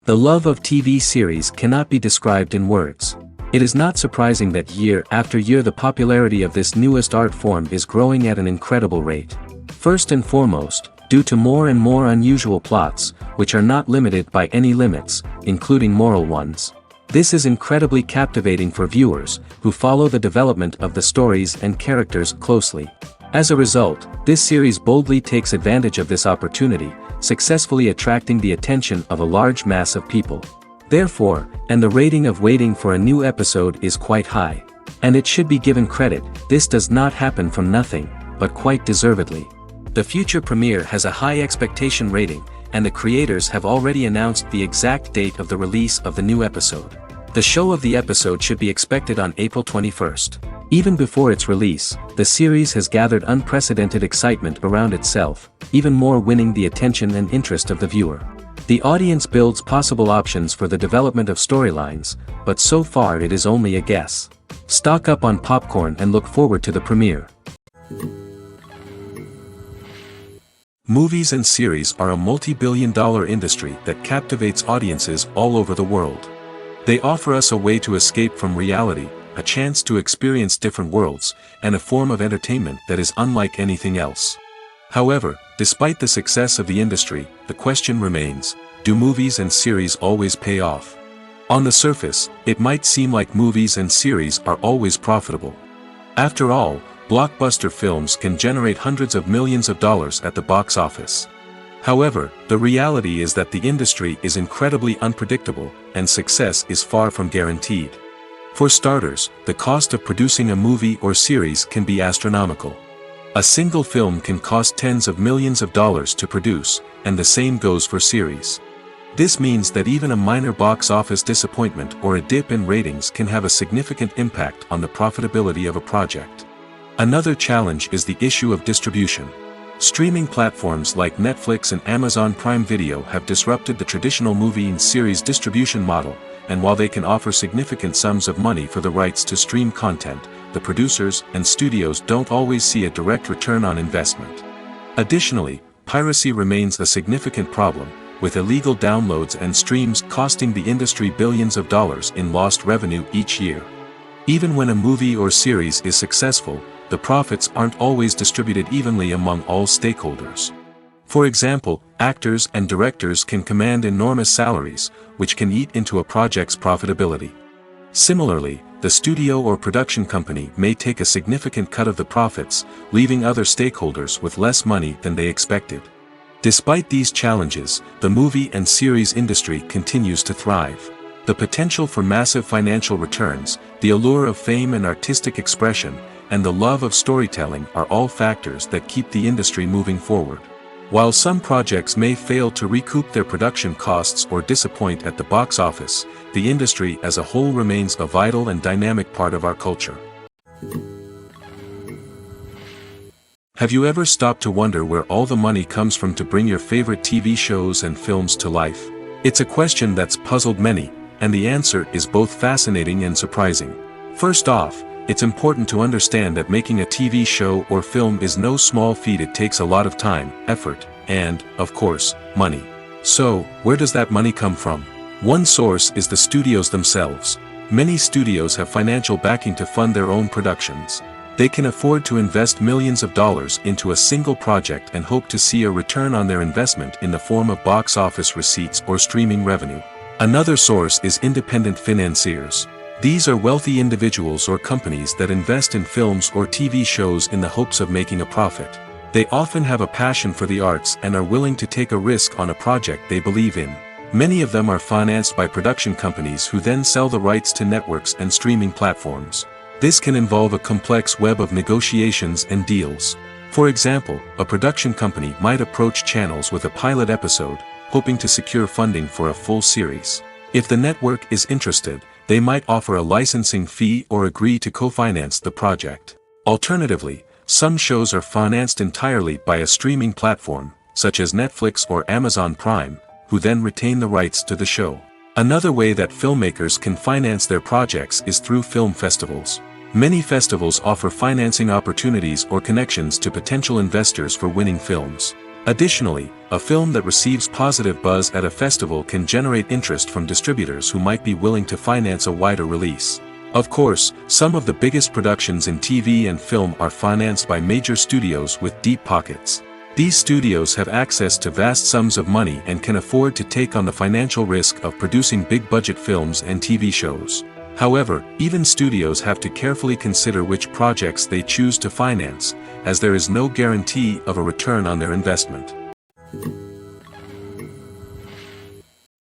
The love of TV series cannot be described in words. It is not surprising that year after year the popularity of this newest art form is growing at an incredible rate. First and foremost, due to more and more unusual plots, which are not limited by any limits, including moral ones. This is incredibly captivating for viewers, who follow the development of the stories and characters closely. As a result, this series boldly takes advantage of this opportunity, successfully attracting the attention of a large mass of people. Therefore, and the rating of waiting for a new episode is quite high. And it should be given credit, this does not happen from nothing, but quite deservedly. The future premiere has a high expectation rating, and the creators have already announced the exact date of the release of the new episode. The show of the episode should be expected on April 21st. Even before its release, the series has gathered unprecedented excitement around itself, even more winning the attention and interest of the viewer. The audience builds possible options for the development of storylines, but so far it is only a guess. Stock up on popcorn and look forward to the premiere. Movies and series are a multi-billion-dollar industry that captivates audiences all over the world. They offer us a way to escape from reality, a chance to experience different worlds, and a form of entertainment that is unlike anything else. However, despite the success of the industry, the question remains, do movies and series always pay off? On the surface, it might seem like movies and series are always profitable. After all, blockbuster films can generate hundreds of millions of dollars at the box office. However, the reality is that the industry is incredibly unpredictable, and success is far from guaranteed. For starters, the cost of producing a movie or series can be astronomical. A single film can cost tens of millions of dollars to produce, and the same goes for series. This means that even a minor box office disappointment or a dip in ratings can have a significant impact on the profitability of a project. Another challenge is the issue of distribution. Streaming platforms like Netflix and Amazon Prime Video have disrupted the traditional movie and series distribution model, and while they can offer significant sums of money for the rights to stream content, the producers and studios don't always see a direct return on investment. Additionally, piracy remains a significant problem, with illegal downloads and streams costing the industry billions of dollars in lost revenue each year. Even when a movie or series is successful, the profits aren't always distributed evenly among all stakeholders. For example, actors and directors can command enormous salaries, which can eat into a project's profitability. Similarly, the studio or production company may take a significant cut of the profits, leaving other stakeholders with less money than they expected. Despite these challenges, the movie and series industry continues to thrive. The potential for massive financial returns, the allure of fame and artistic expression, and the love of storytelling are all factors that keep the industry moving forward. While some projects may fail to recoup their production costs or disappoint at the box office, the industry as a whole remains a vital and dynamic part of our culture. Have you ever stopped to wonder where all the money comes from to bring your favorite TV shows and films to life? It's a question that's puzzled many, and the answer is both fascinating and surprising. First off, it's important to understand that making a TV show or film is no small feat. It takes a lot of time, effort, and, of course, money. So, where does that money come from? One source is the studios themselves. Many studios have financial backing to fund their own productions. They can afford to invest millions of dollars into a single project and hope to see a return on their investment in the form of box office receipts or streaming revenue. Another source is independent financiers. These are wealthy individuals or companies that invest in films or TV shows in the hopes of making a profit. They often have a passion for the arts and are willing to take a risk on a project they believe in. Many of them are financed by production companies who then sell the rights to networks and streaming platforms. This can involve a complex web of negotiations and deals. For example, a production company might approach channels with a pilot episode, hoping to secure funding for a full series. If the network is interested, they might offer a licensing fee or agree to co-finance the project. Alternatively, some shows are financed entirely by a streaming platform, such as Netflix or Amazon Prime, who then retain the rights to the show. Another way that filmmakers can finance their projects is through film festivals. Many festivals offer financing opportunities or connections to potential investors for winning films. Additionally, a film that receives positive buzz at a festival can generate interest from distributors who might be willing to finance a wider release. Of course, some of the biggest productions in TV and film are financed by major studios with deep pockets. These studios have access to vast sums of money and can afford to take on the financial risk of producing big-budget films and TV shows. However, even studios have to carefully consider which projects they choose to finance, as there is no guarantee of a return on their investment.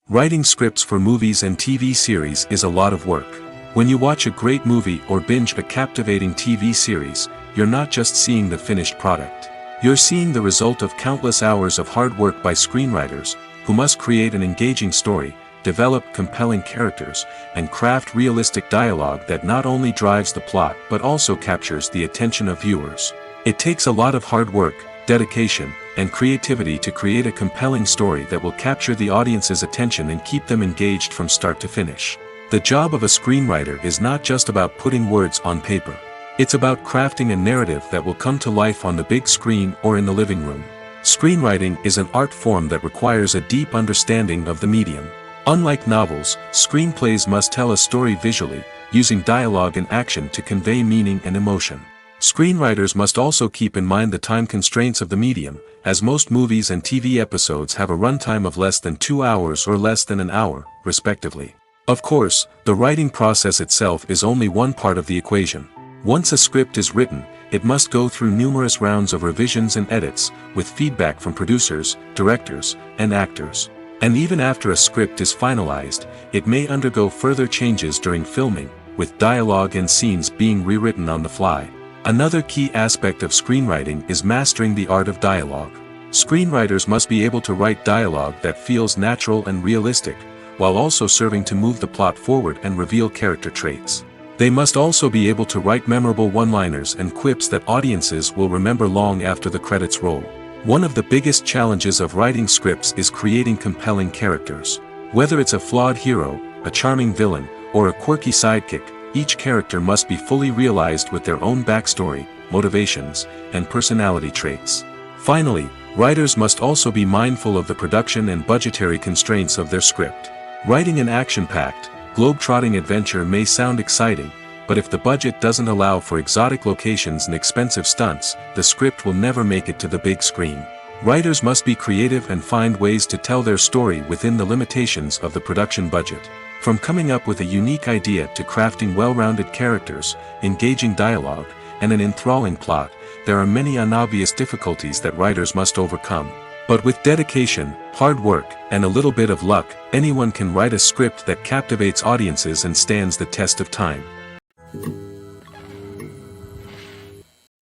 Writing scripts for movies and TV series is a lot of work. When you watch a great movie or binge a captivating TV series, you're not just seeing the finished product. You're seeing the result of countless hours of hard work by screenwriters, who must create an engaging story, develop compelling characters, and craft realistic dialogue that not only drives the plot but also captures the attention of viewers. It takes a lot of hard work, dedication, and creativity to create a compelling story that will capture the audience's attention and keep them engaged from start to finish. The job of a screenwriter is not just about putting words on paper. It's about crafting a narrative that will come to life on the big screen or in the living room. Screenwriting is an art form that requires a deep understanding of the medium. Unlike novels, screenplays must tell a story visually, using dialogue and action to convey meaning and emotion. Screenwriters must also keep in mind the time constraints of the medium, as most movies and TV episodes have a runtime of less than 2 hours or less than an hour, respectively. Of course, the writing process itself is only one part of the equation. Once a script is written, it must go through numerous rounds of revisions and edits, with feedback from producers, directors, and actors. And even after a script is finalized, it may undergo further changes during filming, with dialogue and scenes being rewritten on the fly. Another key aspect of screenwriting is mastering the art of dialogue. Screenwriters must be able to write dialogue that feels natural and realistic, while also serving to move the plot forward and reveal character traits. They must also be able to write memorable one-liners and quips that audiences will remember long after the credits roll. One of the biggest challenges of writing scripts is creating compelling characters. Whether it's a flawed hero, a charming villain, or a quirky sidekick, each character must be fully realized with their own backstory, motivations, and personality traits. Finally, writers must also be mindful of the production and budgetary constraints of their script. Writing an action-packed, globe-trotting adventure may sound exciting, but if the budget doesn't allow for exotic locations and expensive stunts, the script will never make it to the big screen. Writers must be creative and find ways to tell their story within the limitations of the production budget. From coming up with a unique idea to crafting well-rounded characters, engaging dialogue, and an enthralling plot, there are many unobvious difficulties that writers must overcome. But with dedication, hard work, and a little bit of luck, anyone can write a script that captivates audiences and stands the test of time.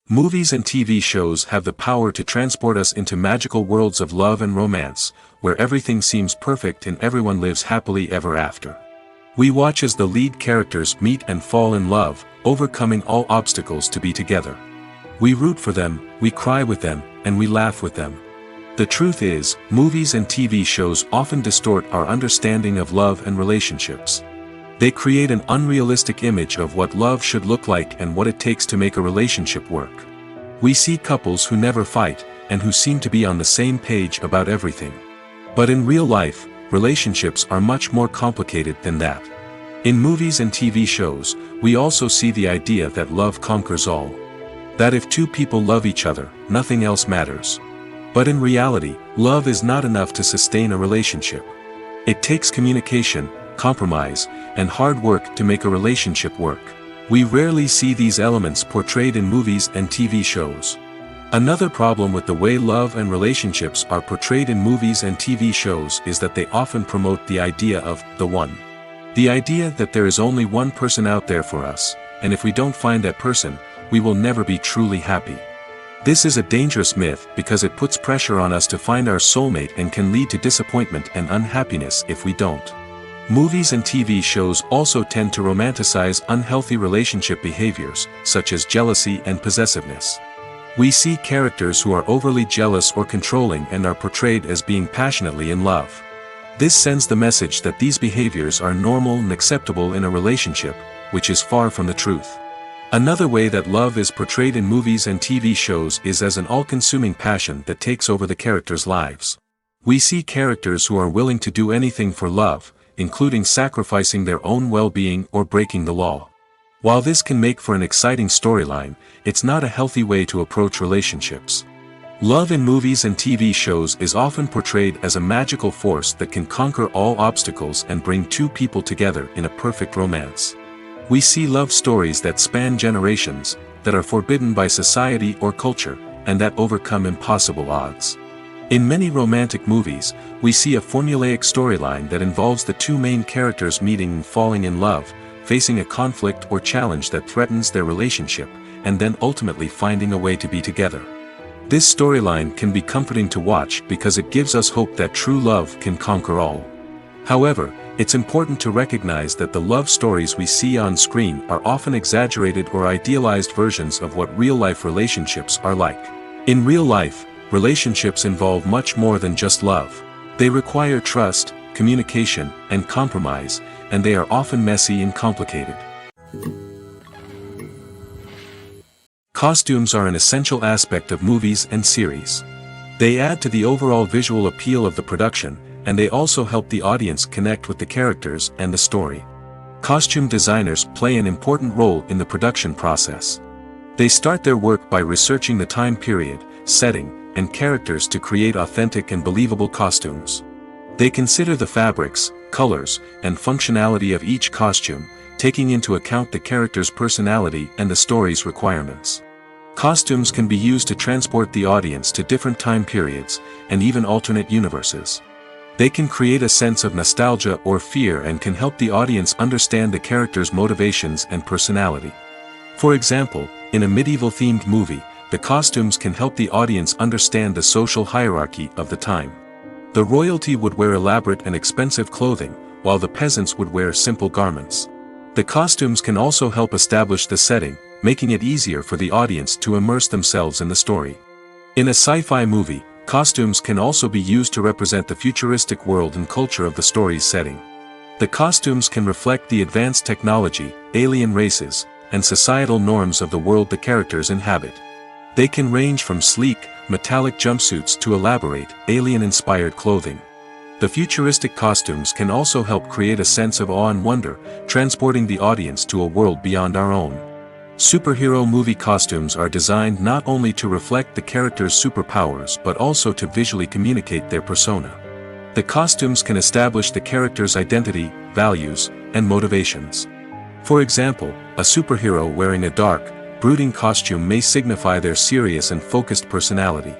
Movies and TV shows have the power to transport us into magical worlds of love and romance, where everything seems perfect and everyone lives happily ever after. We watch as the lead characters meet and fall in love, overcoming all obstacles to be together. We root for them, we cry with them, and we laugh with them. The truth is, movies and TV shows often distort our understanding of love and relationships. They create an unrealistic image of what love should look like and what it takes to make a relationship work. We see couples who never fight, and who seem to be on the same page about everything. But in real life, relationships are much more complicated than that. In movies and TV shows, we also see the idea that love conquers all. That if two people love each other, nothing else matters. But in reality, love is not enough to sustain a relationship. It takes communication, compromise, and hard work to make a relationship work. We rarely see these elements portrayed in movies and TV shows. Another problem with the way love and relationships are portrayed in movies and TV shows is that they often promote the idea of the one. The idea that there is only one person out there for us, and if we don't find that person, we will never be truly happy. This is a dangerous myth because it puts pressure on us to find our soulmate and can lead to disappointment and unhappiness if we don't. Movies and TV shows also tend to romanticize unhealthy relationship behaviors, such as jealousy and possessiveness. We see characters who are overly jealous or controlling and are portrayed as being passionately in love. This sends the message that these behaviors are normal and acceptable in a relationship, which is far from the truth. Another way that love is portrayed in movies and TV shows is as an all-consuming passion that takes over the characters' lives. We see characters who are willing to do anything for love, including sacrificing their own well-being or breaking the law. While this can make for an exciting storyline, it's not a healthy way to approach relationships. Love in movies and TV shows is often portrayed as a magical force that can conquer all obstacles and bring two people together in a perfect romance. We see love stories that span generations, that are forbidden by society or culture, and that overcome impossible odds. In many romantic movies, we see a formulaic storyline that involves the two main characters meeting and falling in love, facing a conflict or challenge that threatens their relationship, and then ultimately finding a way to be together. This storyline can be comforting to watch because it gives us hope that true love can conquer all. However, it's important to recognize that the love stories we see on screen are often exaggerated or idealized versions of what real-life relationships are like. In real life, relationships involve much more than just love. They require trust, communication, and compromise, and they are often messy and complicated. Costumes are an essential aspect of movies and series. They add to the overall visual appeal of the production, and they also help the audience connect with the characters and the story. Costume designers play an important role in the production process. They start their work by researching the time period, setting, and characters to create authentic and believable costumes. They consider the fabrics, colors, and functionality of each costume, taking into account the character's personality and the story's requirements. Costumes can be used to transport the audience to different time periods, and even alternate universes. They can create a sense of nostalgia or fear and can help the audience understand the character's motivations and personality. For example, in a medieval-themed movie, the costumes can help the audience understand the social hierarchy of the time. The royalty would wear elaborate and expensive clothing, while the peasants would wear simple garments. The costumes can also help establish the setting, making it easier for the audience to immerse themselves in the story. In a sci-fi movie, costumes can also be used to represent the futuristic world and culture of the story's setting. The costumes can reflect the advanced technology, alien races, and societal norms of the world the characters inhabit. They can range from sleek, metallic jumpsuits to elaborate, alien-inspired clothing. The futuristic costumes can also help create a sense of awe and wonder, transporting the audience to a world beyond our own. Superhero movie costumes are designed not only to reflect the character's superpowers but also to visually communicate their persona. The costumes can establish the character's identity, values, and motivations. For example, a superhero wearing a dark, brooding costume may signify their serious and focused personality.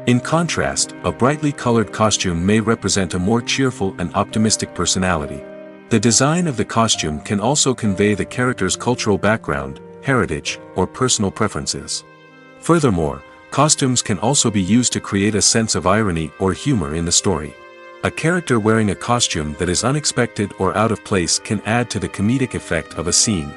In contrast, a brightly colored costume may represent a more cheerful and optimistic personality. The design of the costume can also convey the character's cultural background, heritage, or personal preferences. Furthermore, costumes can also be used to create a sense of irony or humor in the story. A character wearing a costume that is unexpected or out of place can add to the comedic effect of a scene.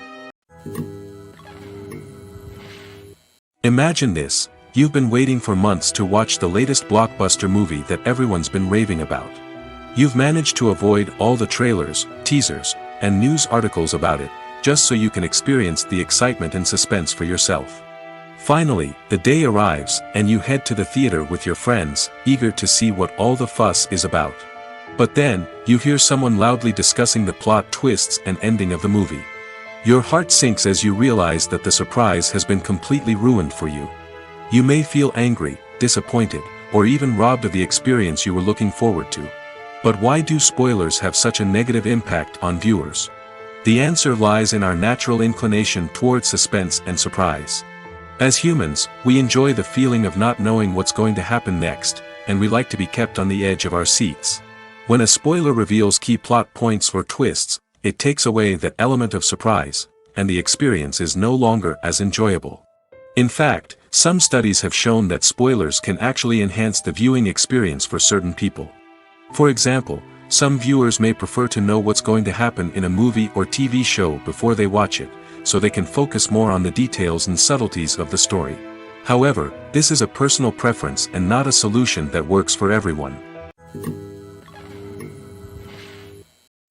Imagine this: you've been waiting for months to watch the latest blockbuster movie that everyone's been raving about. You've managed to avoid all the trailers, teasers, and news articles about it, just so you can experience the excitement and suspense for yourself. Finally, the day arrives, and you head to the theater with your friends, eager to see what all the fuss is about. But then, you hear someone loudly discussing the plot twists and ending of the movie. Your heart sinks as you realize that the surprise has been completely ruined for you. You may feel angry, disappointed, or even robbed of the experience you were looking forward to. But why do spoilers have such a negative impact on viewers? The answer lies in our natural inclination towards suspense and surprise. As humans, we enjoy the feeling of not knowing what's going to happen next, and we like to be kept on the edge of our seats. When a spoiler reveals key plot points or twists, it takes away that element of surprise, and the experience is no longer as enjoyable. In fact, some studies have shown that spoilers can actually enhance the viewing experience for certain people. For example, some viewers may prefer to know what's going to happen in a movie or TV show before they watch it, so they can focus more on the details and subtleties of the story. However, this is a personal preference and not a solution that works for everyone.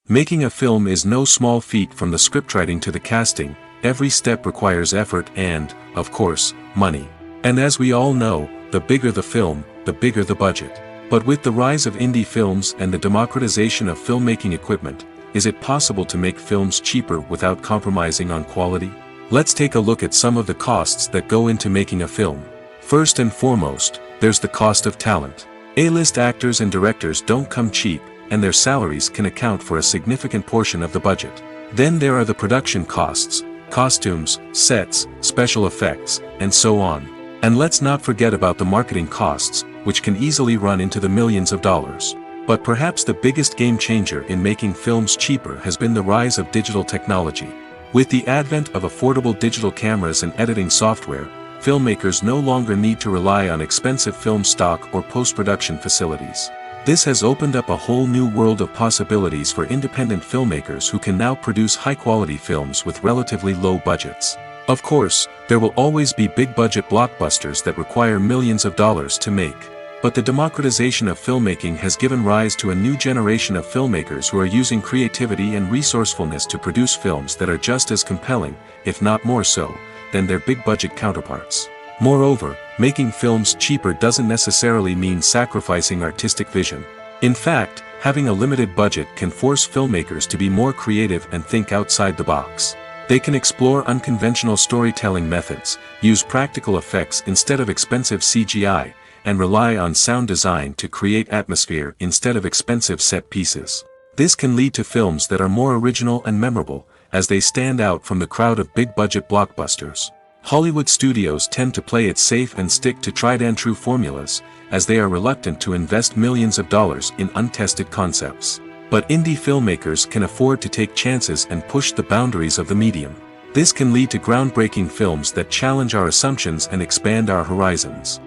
Making a film is no small feat, from the scriptwriting to the casting, every step requires effort and, of course, money. And as we all know, the bigger the film, the bigger the budget. But with the rise of indie films and the democratization of filmmaking equipment, is it possible to make films cheaper without compromising on quality? Let's take a look at some of the costs that go into making a film. First and foremost, there's the cost of talent. A-list actors and directors don't come cheap, and their salaries can account for a significant portion of the budget. Then there are the production costs, costumes, sets, special effects, and so on. And let's not forget about the marketing costs, which can easily run into the millions of dollars. But perhaps the biggest game changer in making films cheaper has been the rise of digital technology. With the advent of affordable digital cameras and editing software, filmmakers no longer need to rely on expensive film stock or post-production facilities. This has opened up a whole new world of possibilities for independent filmmakers who can now produce high-quality films with relatively low budgets. Of course, there will always be big-budget blockbusters that require millions of dollars to make. But the democratization of filmmaking has given rise to a new generation of filmmakers who are using creativity and resourcefulness to produce films that are just as compelling, if not more so, than their big-budget counterparts. Moreover, making films cheaper doesn't necessarily mean sacrificing artistic vision. In fact, having a limited budget can force filmmakers to be more creative and think outside the box. They can explore unconventional storytelling methods, use practical effects instead of expensive CGI, and rely on sound design to create atmosphere instead of expensive set pieces. This can lead to films that are more original and memorable, as they stand out from the crowd of big-budget blockbusters. Hollywood studios tend to play it safe and stick to tried-and-true formulas, as they are reluctant to invest millions of dollars in untested concepts. But indie filmmakers can afford to take chances and push the boundaries of the medium. This can lead to groundbreaking films that challenge our assumptions and expand our horizons.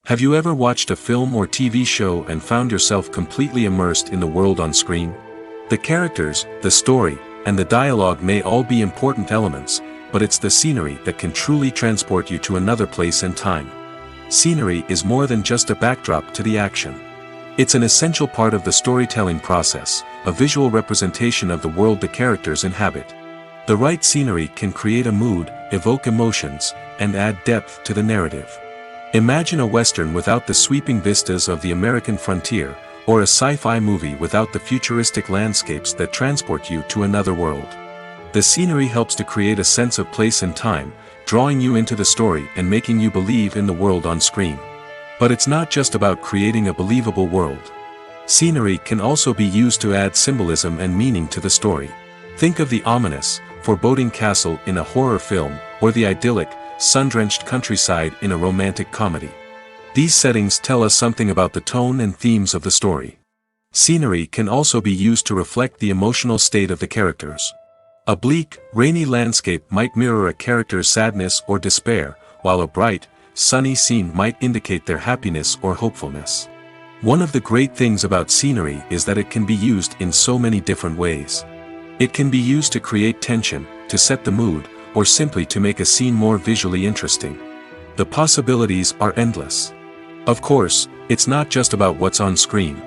Have you ever watched a film or TV show and found yourself completely immersed in the world on screen? The characters, the story, and the dialogue may all be important elements, but it's the scenery that can truly transport you to another place and time. Scenery is more than just a backdrop to the action. It's an essential part of the storytelling process, a visual representation of the world the characters inhabit. The right scenery can create a mood, evoke emotions, and add depth to the narrative. Imagine a Western without the sweeping vistas of the American frontier, or a sci-fi movie without the futuristic landscapes that transport you to another world. The scenery helps to create a sense of place and time, drawing you into the story and making you believe in the world on screen. But it's not just about creating a believable world. Scenery can also be used to add symbolism and meaning to the story. Think of the ominous, foreboding castle in a horror film, or the idyllic, sun-drenched countryside in a romantic comedy. These settings tell us something about the tone and themes of the story. Scenery can also be used to reflect the emotional state of the characters. A bleak, rainy landscape might mirror a character's sadness or despair, while a bright, sunny scene might indicate their happiness or hopefulness. One of the great things about scenery is that it can be used in so many different ways. It can be used to create tension, to set the mood, or simply to make a scene more visually interesting. The possibilities are endless. Of course, it's not just about what's on screen.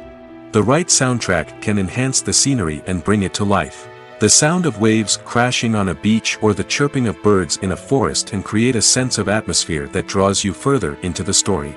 The right soundtrack can enhance the scenery and bring it to life. The sound of waves crashing on a beach or the chirping of birds in a forest can create a sense of atmosphere that draws you further into the story.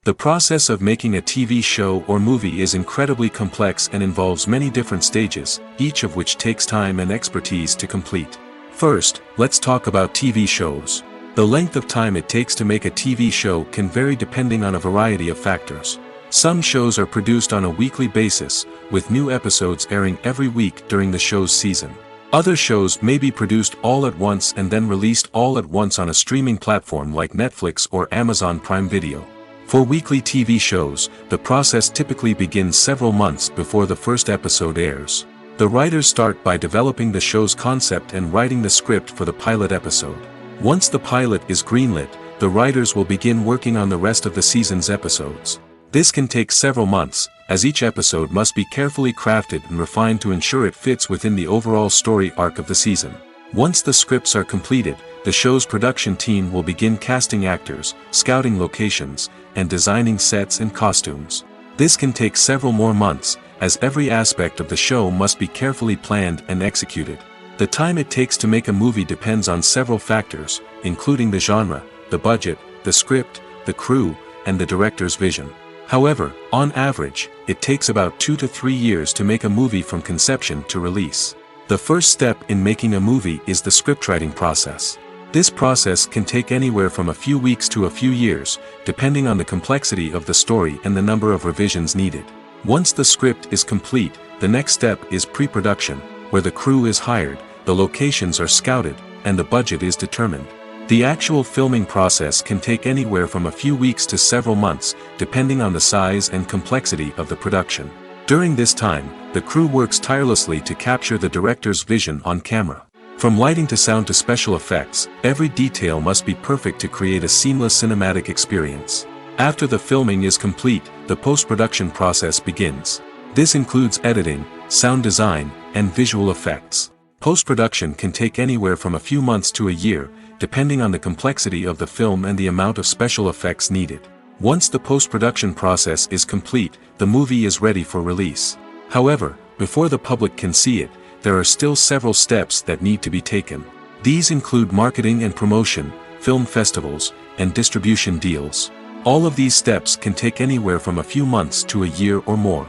The process of making a TV show or movie is incredibly complex and involves many different stages, each of which takes time and expertise to complete. First, let's talk about TV shows. The length of time it takes to make a TV show can vary depending on a variety of factors. Some shows are produced on a weekly basis, with new episodes airing every week during the show's season. Other shows may be produced all at once and then released all at once on a streaming platform like Netflix or Amazon Prime Video. For weekly TV shows, the process typically begins several months before the first episode airs. The writers start by developing the show's concept and writing the script for the pilot episode. Once the pilot is greenlit, the writers will begin working on the rest of the season's episodes. This can take several months, as each episode must be carefully crafted and refined to ensure it fits within the overall story arc of the season. Once the scripts are completed, the show's production team will begin casting actors, scouting locations, and designing sets and costumes. This can take several more months, as every aspect of the show must be carefully planned and executed. The time it takes to make a movie depends on several factors, including the genre, the budget, the script, the crew, and the director's vision. However, on average, it takes about 2 to 3 years to make a movie from conception to release. The first step in making a movie is the scriptwriting process. This process can take anywhere from a few weeks to a few years, depending on the complexity of the story and the number of revisions needed. Once the script is complete, the next step is pre-production, where the crew is hired, the locations are scouted, and the budget is determined. The actual filming process can take anywhere from a few weeks to several months, depending on the size and complexity of the production. During this time, the crew works tirelessly to capture the director's vision on camera. From lighting to sound to special effects, every detail must be perfect to create a seamless cinematic experience. After the filming is complete, the post-production process begins. This includes editing, sound design, and visual effects. Post-production can take anywhere from a few months to a year, depending on the complexity of the film and the amount of special effects needed. Once the post-production process is complete, the movie is ready for release. However, before the public can see it, there are still several steps that need to be taken. These include marketing and promotion, film festivals, and distribution deals. All of these steps can take anywhere from a few months to a year or more.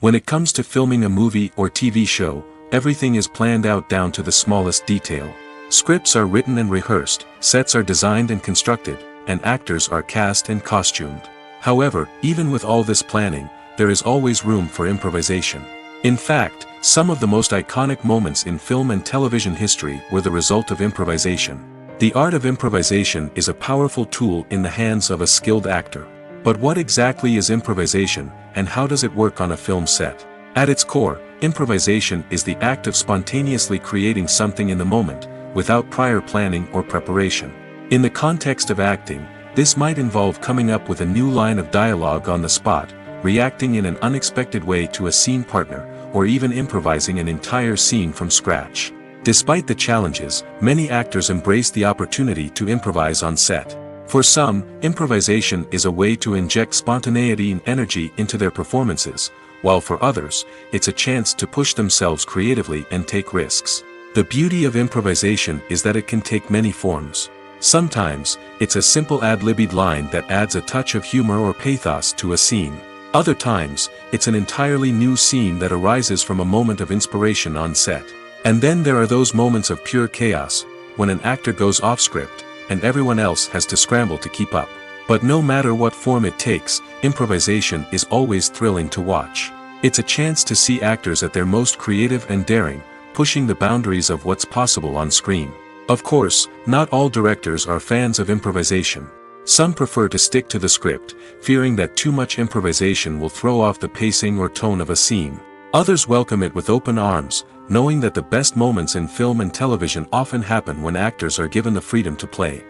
When it comes to filming a movie or TV show, everything is planned out down to the smallest detail. Scripts are written and rehearsed, sets are designed and constructed, and actors are cast and costumed. However, even with all this planning, there is always room for improvisation. In fact, some of the most iconic moments in film and television history were the result of improvisation. The art of improvisation is a powerful tool in the hands of a skilled actor. But what exactly is improvisation, and how does it work on a film set? At its core, improvisation is the act of spontaneously creating something in the moment, without prior planning or preparation. In the context of acting, this might involve coming up with a new line of dialogue on the spot, reacting in an unexpected way to a scene partner, or even improvising an entire scene from scratch. Despite the challenges, many actors embrace the opportunity to improvise on set. For some, improvisation is a way to inject spontaneity and energy into their performances, while for others, it's a chance to push themselves creatively and take risks. The beauty of improvisation is that it can take many forms. Sometimes, it's a simple ad-libbed line that adds a touch of humor or pathos to a scene. Other times, it's an entirely new scene that arises from a moment of inspiration on set. And then there are those moments of pure chaos, when an actor goes off script, and everyone else has to scramble to keep up. But no matter what form it takes, improvisation is always thrilling to watch. It's a chance to see actors at their most creative and daring, pushing the boundaries of what's possible on screen. Of course, not all directors are fans of improvisation. Some prefer to stick to the script, fearing that too much improvisation will throw off the pacing or tone of a scene. Others welcome it with open arms, knowing that the best moments in film and television often happen when actors are given the freedom to play.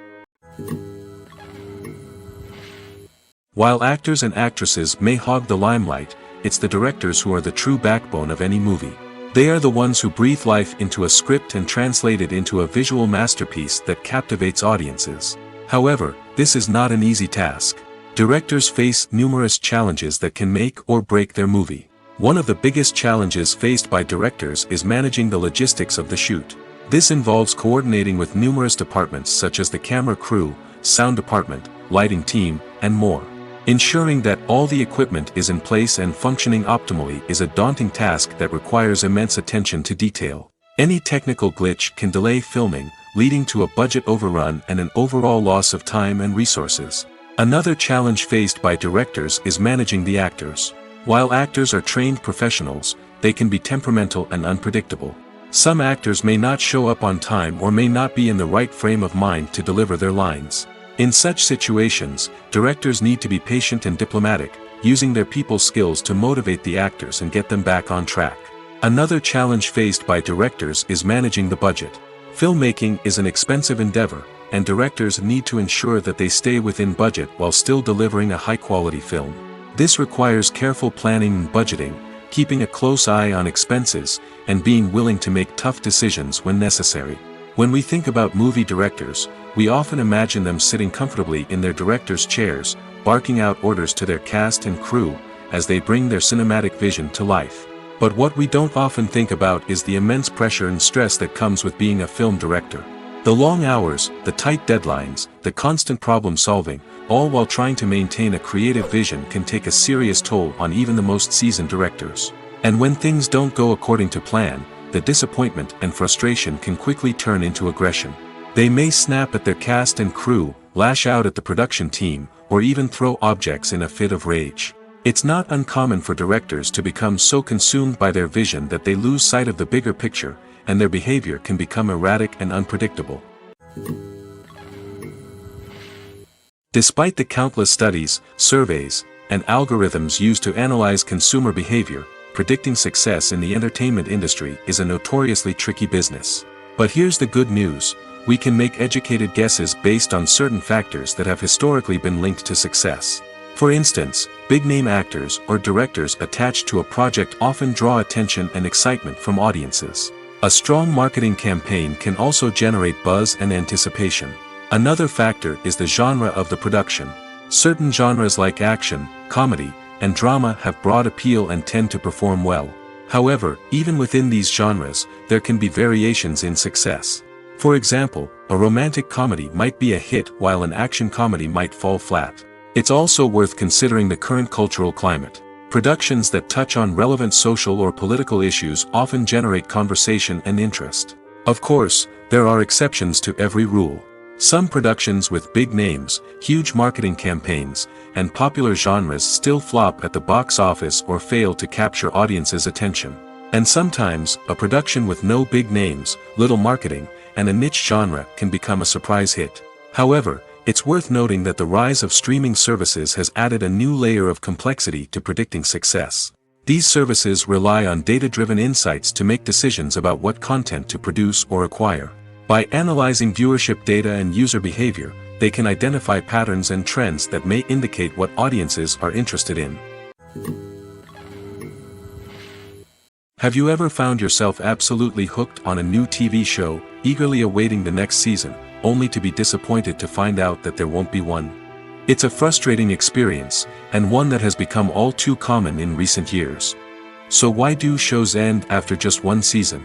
While actors and actresses may hog the limelight, it's the directors who are the true backbone of any movie. They are the ones who breathe life into a script and translate it into a visual masterpiece that captivates audiences. However, this is not an easy task. Directors face numerous challenges that can make or break their movie. One of the biggest challenges faced by directors is managing the logistics of the shoot. This involves coordinating with numerous departments such as the camera crew, sound department, lighting team, and more. Ensuring that all the equipment is in place and functioning optimally is a daunting task that requires immense attention to detail. Any technical glitch can delay filming, leading to a budget overrun and an overall loss of time and resources. Another challenge faced by directors is managing the actors. While actors are trained professionals, they can be temperamental and unpredictable. Some actors may not show up on time or may not be in the right frame of mind to deliver their lines. In such situations, directors need to be patient and diplomatic, using their people skills to motivate the actors and get them back on track. Another challenge faced by directors is managing the budget. Filmmaking is an expensive endeavor, and directors need to ensure that they stay within budget while still delivering a high-quality film. This requires careful planning and budgeting, keeping a close eye on expenses, and being willing to make tough decisions when necessary. When we think about movie directors, we often imagine them sitting comfortably in their director's chairs, barking out orders to their cast and crew, as they bring their cinematic vision to life. But what we don't often think about is the immense pressure and stress that comes with being a film director. The long hours, the tight deadlines, the constant problem solving, all while trying to maintain a creative vision can take a serious toll on even the most seasoned directors. And when things don't go according to plan, the disappointment and frustration can quickly turn into aggression. They may snap at their cast and crew, lash out at the production team, or even throw objects in a fit of rage. It's not uncommon for directors to become so consumed by their vision that they lose sight of the bigger picture, and their behavior can become erratic and unpredictable. Despite the countless studies, surveys, and algorithms used to analyze consumer behavior, predicting success in the entertainment industry is a notoriously tricky business. But here's the good news: we can make educated guesses based on certain factors that have historically been linked to success. For instance, big-name actors or directors attached to a project often draw attention and excitement from audiences. A strong marketing campaign can also generate buzz and anticipation. Another factor is the genre of the production. Certain genres like action, comedy, and drama have broad appeal and tend to perform well. However, even within these genres, there can be variations in success. For example, a romantic comedy might be a hit while an action comedy might fall flat. It's also worth considering the current cultural climate. Productions that touch on relevant social or political issues often generate conversation and interest. Of course, there are exceptions to every rule. Some productions with big names, huge marketing campaigns, and popular genres still flop at the box office or fail to capture audiences' attention. And sometimes, a production with no big names, little marketing, and a niche genre can become a surprise hit. However, it's worth noting that the rise of streaming services has added a new layer of complexity to predicting success. These services rely on data-driven insights to make decisions about what content to produce or acquire. By analyzing viewership data and user behavior, they can identify patterns and trends that may indicate what audiences are interested in. Have you ever found yourself absolutely hooked on a new TV show, eagerly awaiting the next season, only to be disappointed to find out that there won't be one? It's a frustrating experience, and one that has become all too common in recent years. So why do shows end after just one season?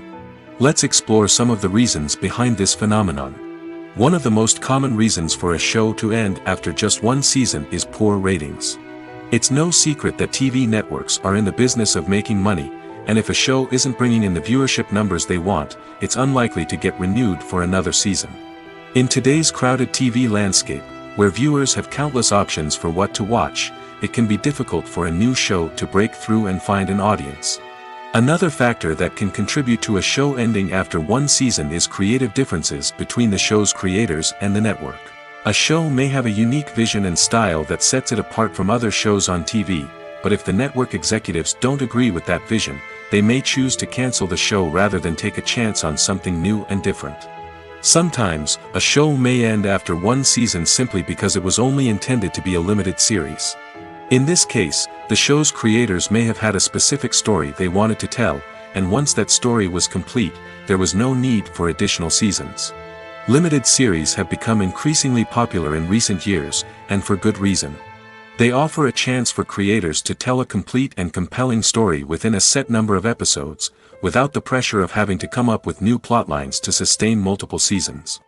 Let's explore some of the reasons behind this phenomenon. One of the most common reasons for a show to end after just one season is poor ratings. It's no secret that TV networks are in the business of making money, and if a show isn't bringing in the viewership numbers they want, it's unlikely to get renewed for another season. In today's crowded TV landscape, where viewers have countless options for what to watch, it can be difficult for a new show to break through and find an audience. Another factor that can contribute to a show ending after one season is creative differences between the show's creators and the network. A show may have a unique vision and style that sets it apart from other shows on TV, but if the network executives don't agree with that vision, they may choose to cancel the show rather than take a chance on something new and different. Sometimes, a show may end after one season simply because it was only intended to be a limited series. In this case, the show's creators may have had a specific story they wanted to tell, and once that story was complete, there was no need for additional seasons. Limited series have become increasingly popular in recent years, and for good reason. They offer a chance for creators to tell a complete and compelling story within a set number of episodes, without the pressure of having to come up with new plotlines to sustain multiple seasons.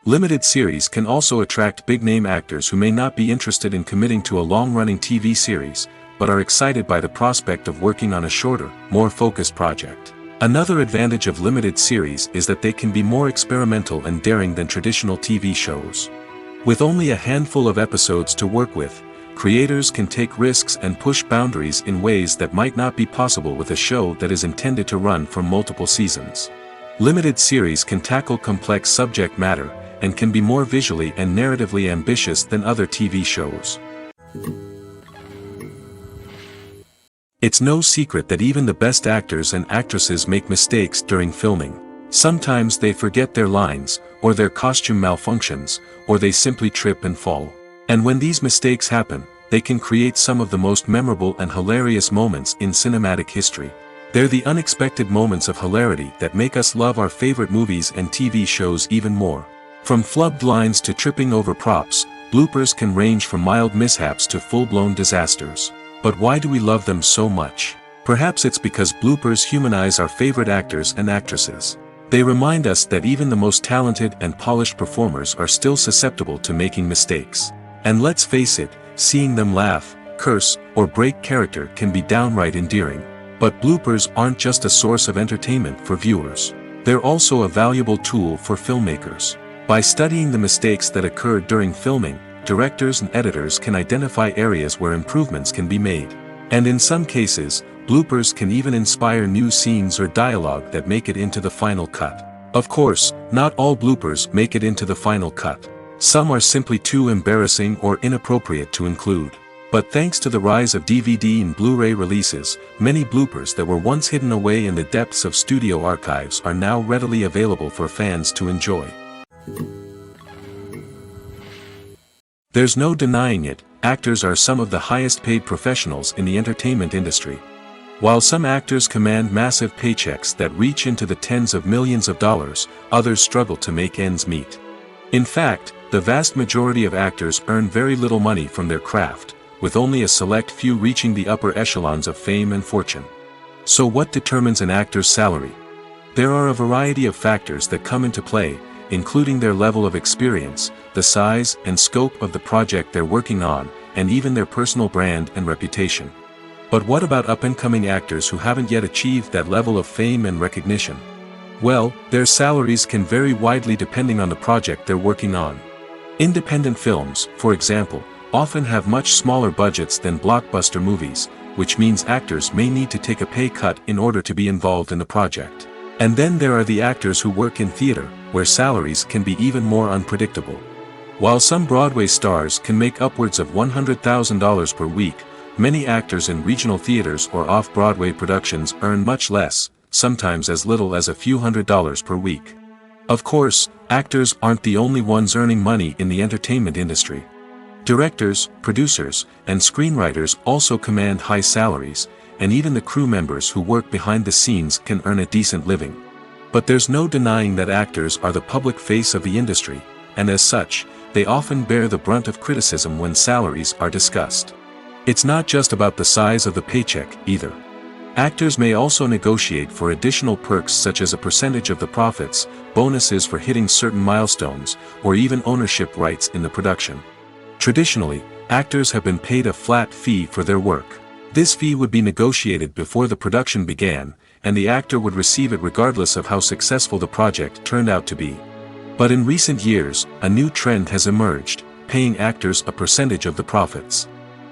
Limited series can also attract big-name actors who may not be interested in committing to a long-running TV series, but are excited by the prospect of working on a shorter, more focused project. Another advantage of limited series is that they can be more experimental and daring than traditional TV shows. With only a handful of episodes to work with, creators can take risks and push boundaries in ways that might not be possible with a show that is intended to run for multiple seasons. Limited series can tackle complex subject matter, and can be more visually and narratively ambitious than other TV shows. It's no secret that even the best actors and actresses make mistakes during filming. Sometimes they forget their lines, or their costume malfunctions, or they simply trip and fall. And when these mistakes happen, they can create some of the most memorable and hilarious moments in cinematic history. They're the unexpected moments of hilarity that make us love our favorite movies and TV shows even more. From flubbed lines to tripping over props, bloopers can range from mild mishaps to full-blown disasters. But why do we love them so much? Perhaps it's because bloopers humanize our favorite actors and actresses. They remind us that even the most talented and polished performers are still susceptible to making mistakes. And let's face it, seeing them laugh, curse, or break character can be downright endearing. But bloopers aren't just a source of entertainment for viewers. They're also a valuable tool for filmmakers. By studying the mistakes that occurred during filming, directors and editors can identify areas where improvements can be made. And in some cases, bloopers can even inspire new scenes or dialogue that make it into the final cut. Of course, not all bloopers make it into the final cut. Some are simply too embarrassing or inappropriate to include. But thanks to the rise of DVD and Blu-ray releases, many bloopers that were once hidden away in the depths of studio archives are now readily available for fans to enjoy. There's no denying it, actors are some of the highest paid professionals in the entertainment industry. While some actors command massive paychecks that reach into the tens of millions of dollars, others struggle to make ends meet. In fact, the vast majority of actors earn very little money from their craft, with only a select few reaching the upper echelons of fame and fortune. So what determines an actor's salary? There are a variety of factors that come into play, including their level of experience, the size and scope of the project they're working on, and even their personal brand and reputation. But what about up-and-coming actors who haven't yet achieved that level of fame and recognition? Well, their salaries can vary widely depending on the project they're working on. Independent films, for example, often have much smaller budgets than blockbuster movies, which means actors may need to take a pay cut in order to be involved in the project. And then there are the actors who work in theater, where salaries can be even more unpredictable. While some Broadway stars can make upwards of $100,000 per week, many actors in regional theaters or off-Broadway productions earn much less, sometimes as little as a few $100s per week. Of course, actors aren't the only ones earning money in the entertainment industry. Directors, producers, and screenwriters also command high salaries, and even the crew members who work behind the scenes can earn a decent living. But there's no denying that actors are the public face of the industry, and as such, they often bear the brunt of criticism when salaries are discussed. It's not just about the size of the paycheck, either. Actors may also negotiate for additional perks such as a percentage of the profits, bonuses for hitting certain milestones, or even ownership rights in the production. Traditionally, actors have been paid a flat fee for their work. This fee would be negotiated before the production began, and the actor would receive it regardless of how successful the project turned out to be. But in recent years, a new trend has emerged, paying actors a percentage of the profits.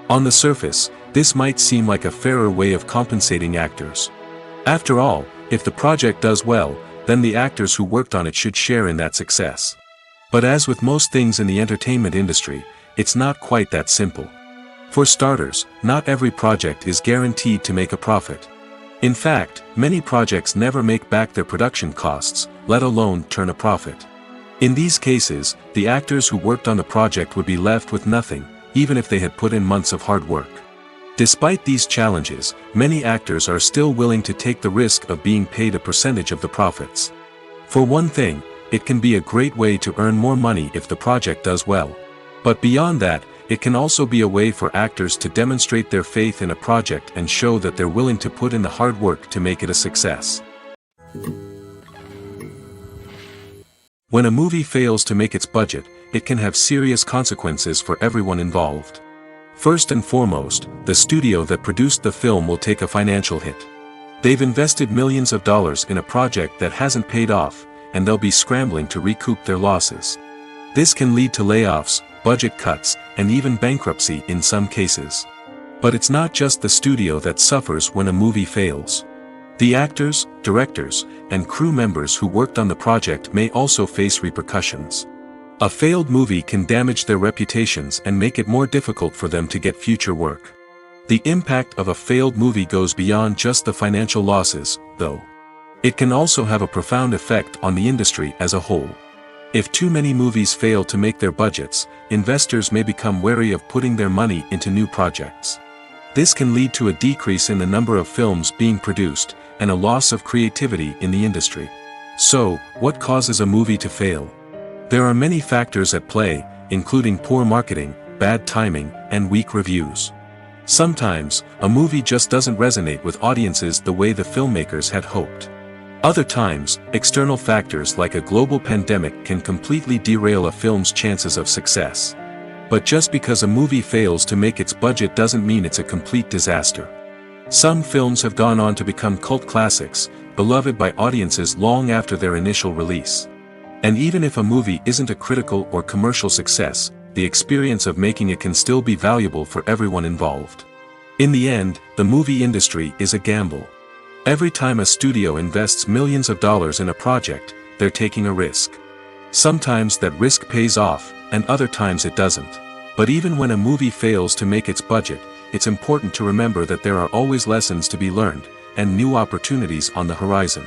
On the surface, this might seem like a fairer way of compensating actors. After all, if the project does well, then the actors who worked on it should share in that success. But as with most things in the entertainment industry, it's not quite that simple. For starters, not every project is guaranteed to make a profit. In fact, many projects never make back their production costs, let alone turn a profit. In these cases, the actors who worked on the project would be left with nothing, even if they had put in months of hard work. Despite these challenges, many actors are still willing to take the risk of being paid a percentage of the profits. For one thing, it can be a great way to earn more money if the project does well. But beyond that, it can also be a way for actors to demonstrate their faith in a project and show that they're willing to put in the hard work to make it a success. When a movie fails to make its budget, it can have serious consequences for everyone involved. First and foremost, the studio that produced the film will take a financial hit. They've invested millions of dollars in a project that hasn't paid off, and they'll be scrambling to recoup their losses. This can lead to layoffs, budget cuts, and even bankruptcy in some cases. But it's not just the studio that suffers when a movie fails. The actors, directors, and crew members who worked on the project may also face repercussions. A failed movie can damage their reputations and make it more difficult for them to get future work. The impact of a failed movie goes beyond just the financial losses, though. It can also have a profound effect on the industry as a whole. If too many movies fail to make their budgets, investors may become wary of putting their money into new projects. This can lead to a decrease in the number of films being produced, and a loss of creativity in the industry. So, what causes a movie to fail? There are many factors at play, including poor marketing, bad timing, and weak reviews. Sometimes, a movie just doesn't resonate with audiences the way the filmmakers had hoped. Other times, external factors like a global pandemic can completely derail a film's chances of success. But just because a movie fails to make its budget doesn't mean it's a complete disaster. Some films have gone on to become cult classics, beloved by audiences long after their initial release. And even if a movie isn't a critical or commercial success, the experience of making it can still be valuable for everyone involved. In the end, the movie industry is a gamble. Every time a studio invests millions of dollars in a project, they're taking a risk. Sometimes that risk pays off, and other times it doesn't. But even when a movie fails to make its budget, it's important to remember that there are always lessons to be learned, and new opportunities on the horizon.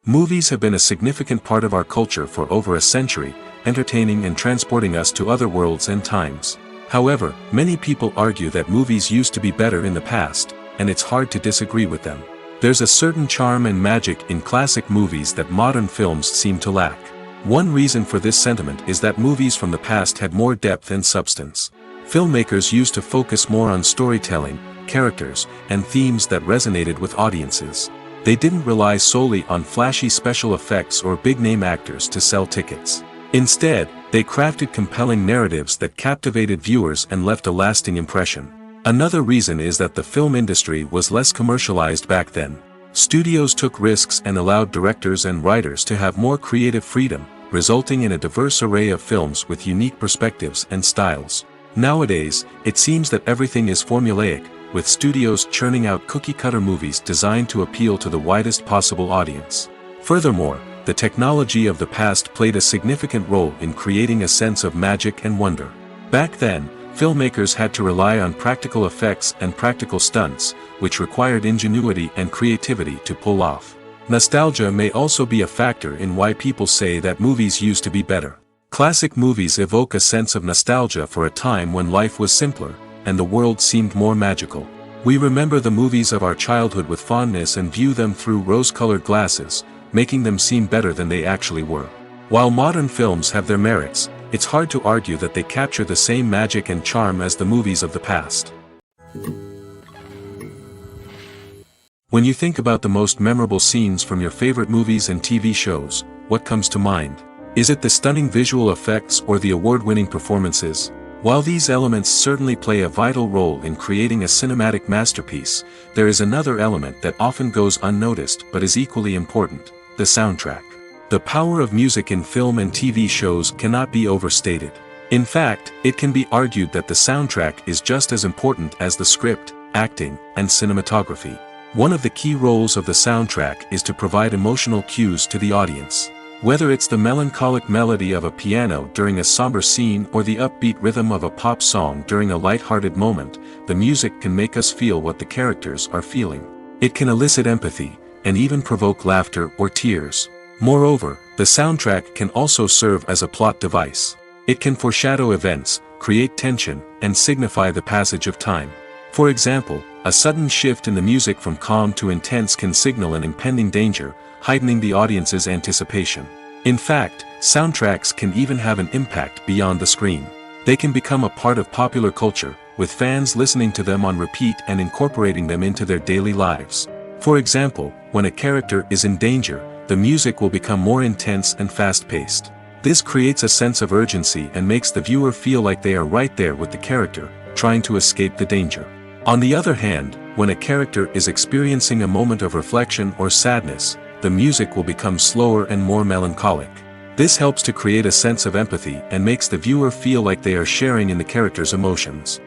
Movies have been a significant part of our culture for over a century, entertaining and transporting us to other worlds and times. However, many people argue that movies used to be better in the past, and it's hard to disagree with them. There's a certain charm and magic in classic movies that modern films seem to lack. One reason for this sentiment is that movies from the past had more depth and substance. Filmmakers used to focus more on storytelling, characters, and themes that resonated with audiences. They didn't rely solely on flashy special effects or big-name actors to sell tickets. Instead, they crafted compelling narratives that captivated viewers and left a lasting impression. Another reason is that the film industry was less commercialized back then. Studios took risks and allowed directors and writers to have more creative freedom, resulting in a diverse array of films with unique perspectives and styles. Nowadays, it seems that everything is formulaic, with studios churning out cookie-cutter movies designed to appeal to the widest possible audience. Furthermore, the technology of the past played a significant role in creating a sense of magic and wonder. Back then, filmmakers had to rely on practical effects and practical stunts, which required ingenuity and creativity to pull off. Nostalgia may also be a factor in why people say that movies used to be better. Classic movies evoke a sense of nostalgia for a time when life was simpler, and the world seemed more magical. We remember the movies of our childhood with fondness and view them through rose-colored glasses, making them seem better than they actually were. While modern films have their merits, it's hard to argue that they capture the same magic and charm as the movies of the past. When you think about the most memorable scenes from your favorite movies and TV shows, what comes to mind? Is it the stunning visual effects or the award-winning performances? While these elements certainly play a vital role in creating a cinematic masterpiece, there is another element that often goes unnoticed but is equally important: the soundtrack. The power of music in film and TV shows cannot be overstated. In fact, it can be argued that the soundtrack is just as important as the script, acting, and cinematography. One of the key roles of the soundtrack is to provide emotional cues to the audience. Whether it's the melancholic melody of a piano during a somber scene or the upbeat rhythm of a pop song during a light-hearted moment, the music can make us feel what the characters are feeling. It can elicit empathy, and even provoke laughter or tears. Moreover, the soundtrack can also serve as a plot device. It can foreshadow events, create tension, and signify the passage of time. For example, a sudden shift in the music from calm to intense can signal an impending danger, heightening the audience's anticipation. In fact, soundtracks can even have an impact beyond the screen. They can become a part of popular culture, with fans listening to them on repeat and incorporating them into their daily lives. For example, when a character is in danger, the music will become more intense and fast-paced. This creates a sense of urgency and makes the viewer feel like they are right there with the character, trying to escape the danger. On the other hand, when a character is experiencing a moment of reflection or sadness, the music will become slower and more melancholic. This helps to create a sense of empathy and makes the viewer feel like they are sharing in the character's emotions.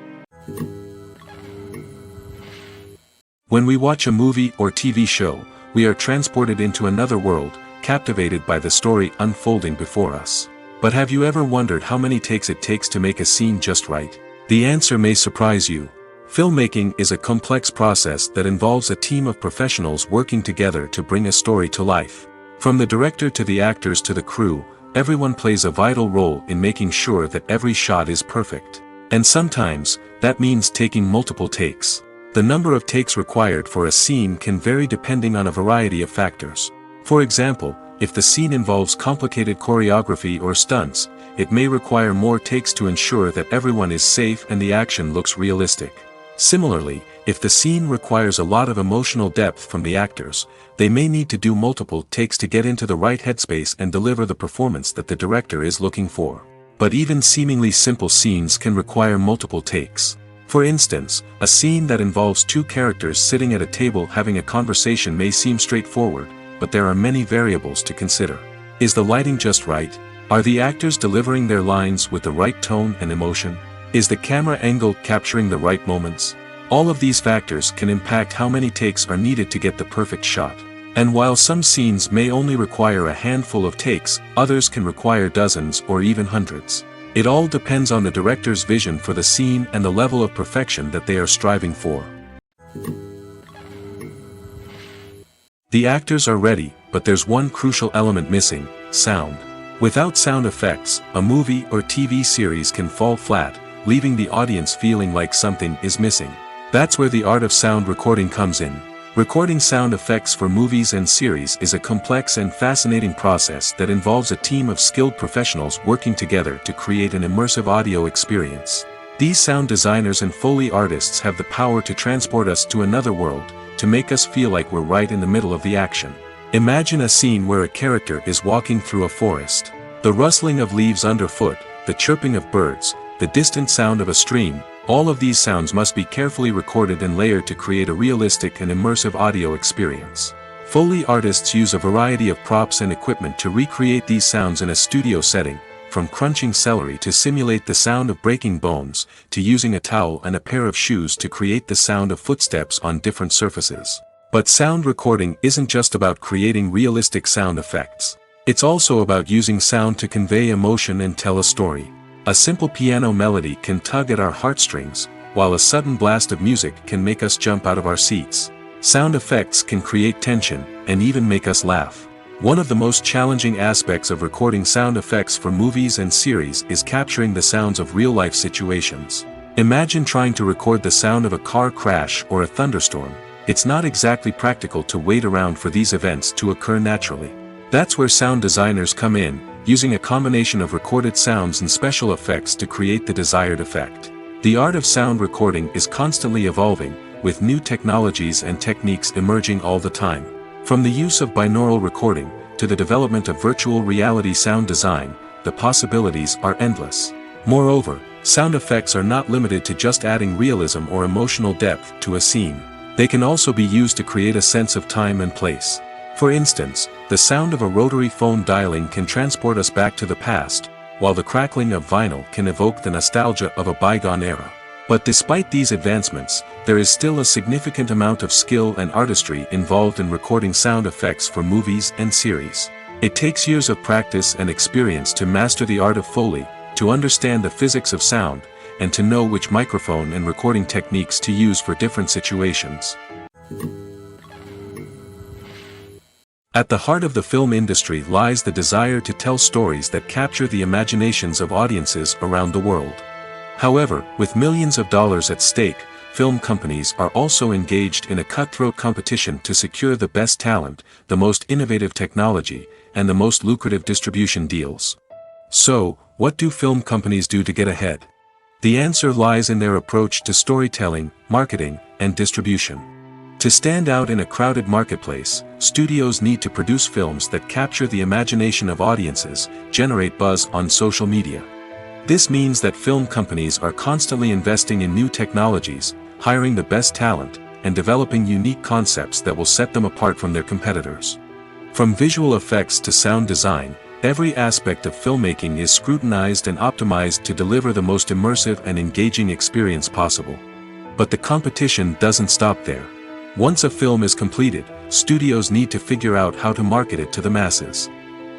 When we watch a movie or TV show, we are transported into another world, captivated by the story unfolding before us. But have you ever wondered how many takes it takes to make a scene just right? The answer may surprise you. Filmmaking is a complex process that involves a team of professionals working together to bring a story to life. From the director to the actors to the crew, everyone plays a vital role in making sure that every shot is perfect. And sometimes, that means taking multiple takes. The number of takes required for a scene can vary depending on a variety of factors. For example, If the scene involves complicated choreography or stunts, it may require more takes to ensure that everyone is safe and the action looks realistic. Similarly, if the scene requires a lot of emotional depth from the actors, they may need to do multiple takes to get into the right headspace and deliver the performance that the director is looking for. But even seemingly simple scenes can require multiple takes. For instance, a scene that involves two characters sitting at a table having a conversation may seem straightforward, but there are many variables to consider. Is the lighting just right? Are the actors delivering their lines with the right tone and emotion? Is the camera angle capturing the right moments? All of these factors can impact how many takes are needed to get the perfect shot. And while some scenes may only require a handful of takes, others can require dozens or even hundreds. It all depends on the director's vision for the scene and the level of perfection that they are striving for. The actors are ready, but there's one crucial element missing: sound. Without sound effects, a movie or TV series can fall flat, leaving the audience feeling like something is missing. That's where the art of sound recording comes in. Recording sound effects for movies and series is a complex and fascinating process that involves a team of skilled professionals working together to create an immersive audio experience. These sound designers and Foley artists have the power to transport us to another world, to make us feel like we're right in the middle of the action. Imagine a scene where a character is walking through a forest. The rustling of leaves underfoot, the chirping of birds, the distant sound of a stream, all of these sounds must be carefully recorded and layered to create a realistic and immersive audio experience. Foley artists use a variety of props and equipment to recreate these sounds in a studio setting, from crunching celery to simulate the sound of breaking bones, to using a towel and a pair of shoes to create the sound of footsteps on different surfaces. But sound recording isn't just about creating realistic sound effects. It's also about using sound to convey emotion and tell a story. A simple piano melody can tug at our heartstrings, while a sudden blast of music can make us jump out of our seats. Sound effects can create tension, and even make us laugh. One of the most challenging aspects of recording sound effects for movies and series is capturing the sounds of real-life situations. Imagine trying to record the sound of a car crash or a thunderstorm. It's not exactly practical to wait around for these events to occur naturally. That's where sound designers come in, using a combination of recorded sounds and special effects to create the desired effect. The art of sound recording is constantly evolving, with new technologies and techniques emerging all the time. From the use of binaural recording, to the development of virtual reality sound design, the possibilities are endless. Moreover, sound effects are not limited to just adding realism or emotional depth to a scene. They can also be used to create a sense of time and place. For instance, the sound of a rotary phone dialing can transport us back to the past, while the crackling of vinyl can evoke the nostalgia of a bygone era. But despite these advancements, there is still a significant amount of skill and artistry involved in recording sound effects for movies and series. It takes years of practice and experience to master the art of Foley, to understand the physics of sound, and to know which microphone and recording techniques to use for different situations. At the heart of the film industry lies the desire to tell stories that capture the imaginations of audiences around the world. However, with millions of dollars at stake, film companies are also engaged in a cutthroat competition to secure the best talent, the most innovative technology, and the most lucrative distribution deals. So, what do film companies do to get ahead? The answer lies in their approach to storytelling, marketing, and distribution. To stand out in a crowded marketplace, studios need to produce films that capture the imagination of audiences, generate buzz on social media. This means that film companies are constantly investing in new technologies, hiring the best talent, and developing unique concepts that will set them apart from their competitors. From visual effects to sound design, every aspect of filmmaking is scrutinized and optimized to deliver the most immersive and engaging experience possible. But the competition doesn't stop there. Once a film is completed, studios need to figure out how to market it to the masses.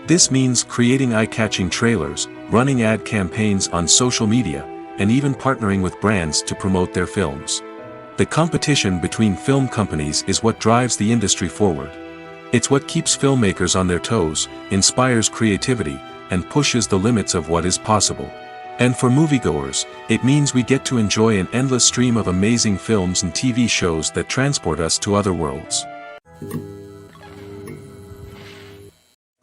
This means creating eye-catching trailers, running ad campaigns on social media, and even partnering with brands to promote their films. The competition between film companies is what drives the industry forward. It's what keeps filmmakers on their toes, inspires creativity, and pushes the limits of what is possible. And for moviegoers, it means we get to enjoy an endless stream of amazing films and TV shows that transport us to other worlds.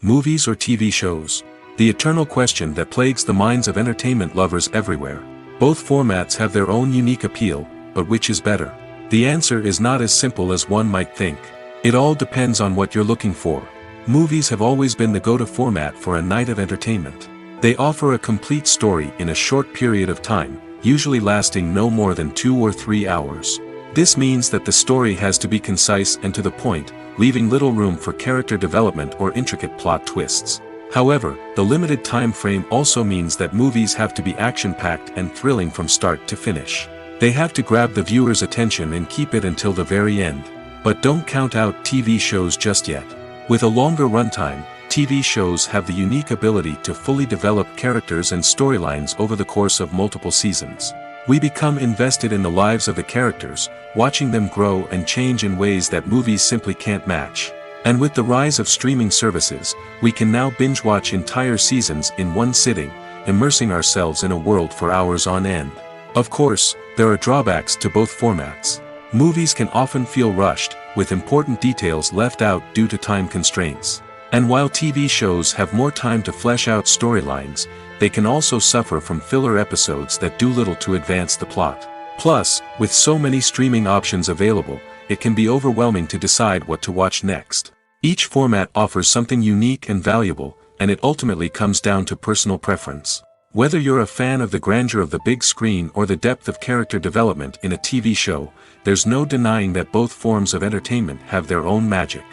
Movies or TV shows? The eternal question that plagues the minds of entertainment lovers everywhere. Both formats have their own unique appeal, but which is better? The answer is not as simple as one might think. It all depends on what you're looking for. Movies have always been the go-to format for a night of entertainment. They offer a complete story in a short period of time, usually lasting no more than 2 or 3 hours. This means that the story has to be concise and to the point, leaving little room for character development or intricate plot twists. However, the limited time frame also means that movies have to be action-packed and thrilling from start to finish. They have to grab the viewer's attention and keep it until the very end. But don't count out TV shows just yet. With a longer runtime, TV shows have the unique ability to fully develop characters and storylines over the course of multiple seasons. We become invested in the lives of the characters, watching them grow and change in ways that movies simply can't match. And with the rise of streaming services, we can now binge-watch entire seasons in one sitting, immersing ourselves in a world for hours on end. Of course, there are drawbacks to both formats. Movies can often feel rushed, with important details left out due to time constraints. And while TV shows have more time to flesh out storylines, they can also suffer from filler episodes that do little to advance the plot. Plus, with so many streaming options available, it can be overwhelming to decide what to watch next. Each format offers something unique and valuable, and it ultimately comes down to personal preference. Whether you're a fan of the grandeur of the big screen or the depth of character development in a TV show, there's no denying that both forms of entertainment have their own magic.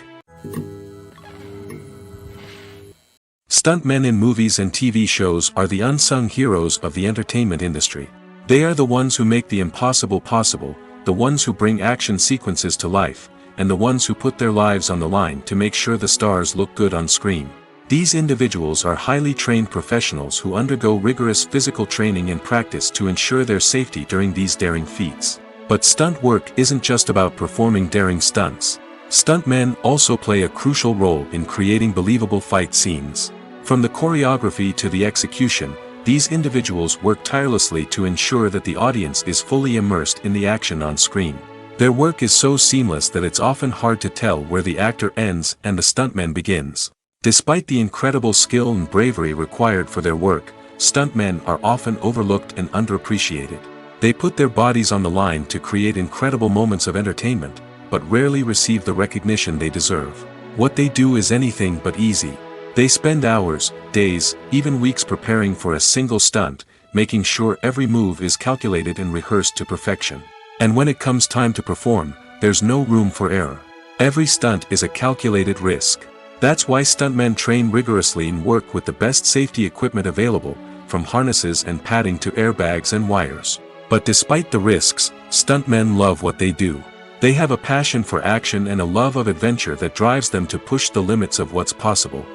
Stuntmen in movies and TV shows are the unsung heroes of the entertainment industry. They are the ones who make the impossible possible, the ones who bring action sequences to life, and the ones who put their lives on the line to make sure the stars look good on screen. These individuals are highly trained professionals who undergo rigorous physical training and practice to ensure their safety during these daring feats. But stunt work isn't just about performing daring stunts. Stuntmen also play a crucial role in creating believable fight scenes. From the choreography to the execution, these individuals work tirelessly to ensure that the audience is fully immersed in the action on screen. Their work is so seamless that it's often hard to tell where the actor ends and the stuntman begins. Despite the incredible skill and bravery required for their work, stuntmen are often overlooked and underappreciated. They put their bodies on the line to create incredible moments of entertainment, but rarely receive the recognition they deserve. What they do is anything but easy. They spend hours, days, even weeks preparing for a single stunt, making sure every move is calculated and rehearsed to perfection. And when it comes time to perform, there's no room for error. Every stunt is a calculated risk. That's why stuntmen train rigorously and work with the best safety equipment available, from harnesses and padding to airbags and wires. But despite the risks, stuntmen love what they do. They have a passion for action and a love of adventure that drives them to push the limits of what's possible.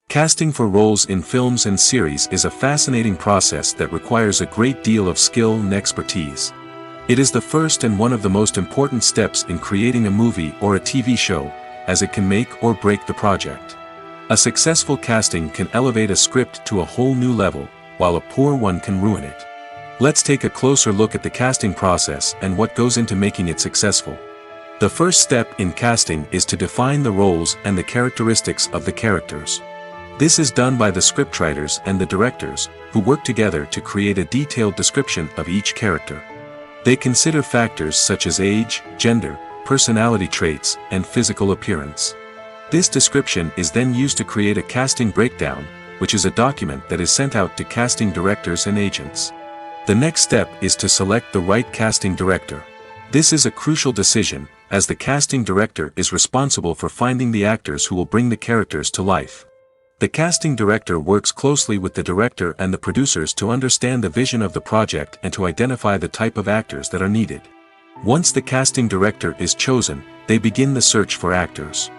Casting for roles in films and series is a fascinating process that requires a great deal of skill and expertise. It is the first and one of the most important steps in creating a movie or a TV show, as it can make or break the project. A successful casting can elevate a script to a whole new level, while a poor one can ruin it. Let's take a closer look at the casting process and what goes into making it successful. The first step in casting is to define the roles and the characteristics of the characters. This is done by the scriptwriters and the directors, who work together to create a detailed description of each character. They consider factors such as age, gender, personality traits, and physical appearance. This description is then used to create a casting breakdown, which is a document that is sent out to casting directors and agents. The next step is to select the right casting director. This is a crucial decision, as the casting director is responsible for finding the actors who will bring the characters to life. The casting director works closely with the director and the producers to understand the vision of the project and to identify the type of actors that are needed. Once the casting director is chosen, they begin the search for actors.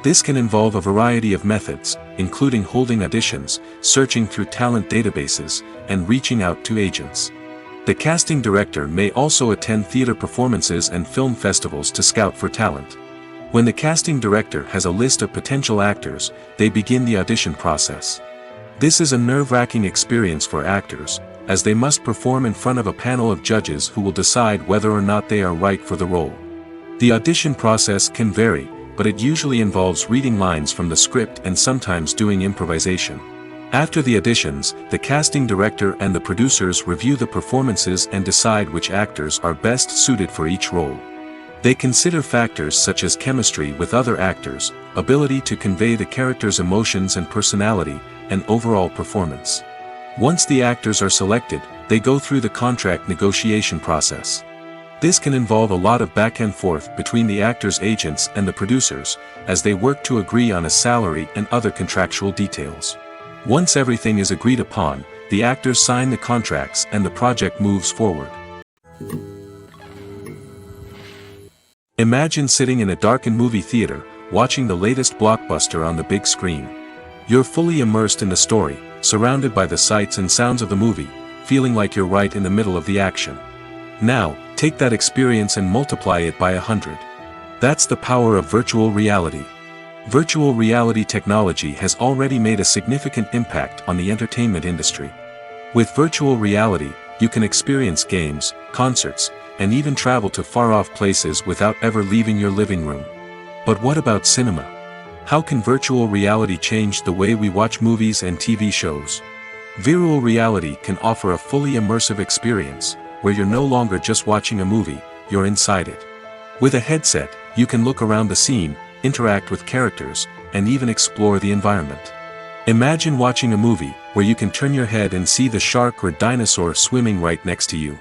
This can involve a variety of methods, including holding auditions, searching through talent databases, and reaching out to agents. The casting director may also attend theater performances and film festivals to scout for talent. When the casting director has a list of potential actors, they begin the audition process. This is a nerve-wracking experience for actors, as they must perform in front of a panel of judges who will decide whether or not they are right for the role. The audition process can vary, but it usually involves reading lines from the script and sometimes doing improvisation. After the auditions, the casting director and the producers review the performances and decide which actors are best suited for each role. They consider factors such as chemistry with other actors, ability to convey the character's emotions and personality, and overall performance. Once the actors are selected, they go through the contract negotiation process. This can involve a lot of back and forth between the actors' agents and the producers, as they work to agree on a salary and other contractual details. Once everything is agreed upon, the actors sign the contracts and the project moves forward. Imagine sitting in a darkened movie theater, watching the latest blockbuster on the big screen. You're fully immersed in the story, surrounded by the sights and sounds of the movie, feeling like you're right in the middle of the action. Now, take that experience and multiply it by 100. That's the power of virtual reality. Virtual reality technology has already made a significant impact on the entertainment industry. With virtual reality, you can experience games, concerts, and even travel to far-off places without ever leaving your living room. But what about cinema? How can virtual reality change the way we watch movies and TV shows? Virtual reality can offer a fully immersive experience, where you're no longer just watching a movie, you're inside it. With a headset, you can look around the scene, interact with characters, and even explore the environment. Imagine watching a movie where you can turn your head and see the shark or dinosaur swimming right next to you.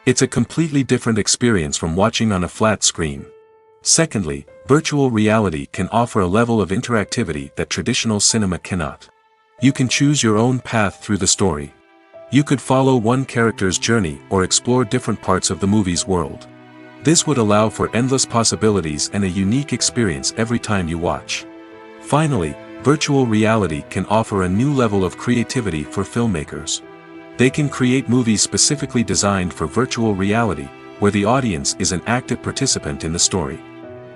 It's a completely different experience from watching on a flat screen. Secondly, virtual reality can offer a level of interactivity that traditional cinema cannot. You can choose your own path through the story. You could follow one character's journey or explore different parts of the movie's world. This would allow for endless possibilities and a unique experience every time you watch. Finally, virtual reality can offer a new level of creativity for filmmakers. They can create movies specifically designed for virtual reality, where the audience is an active participant in the story.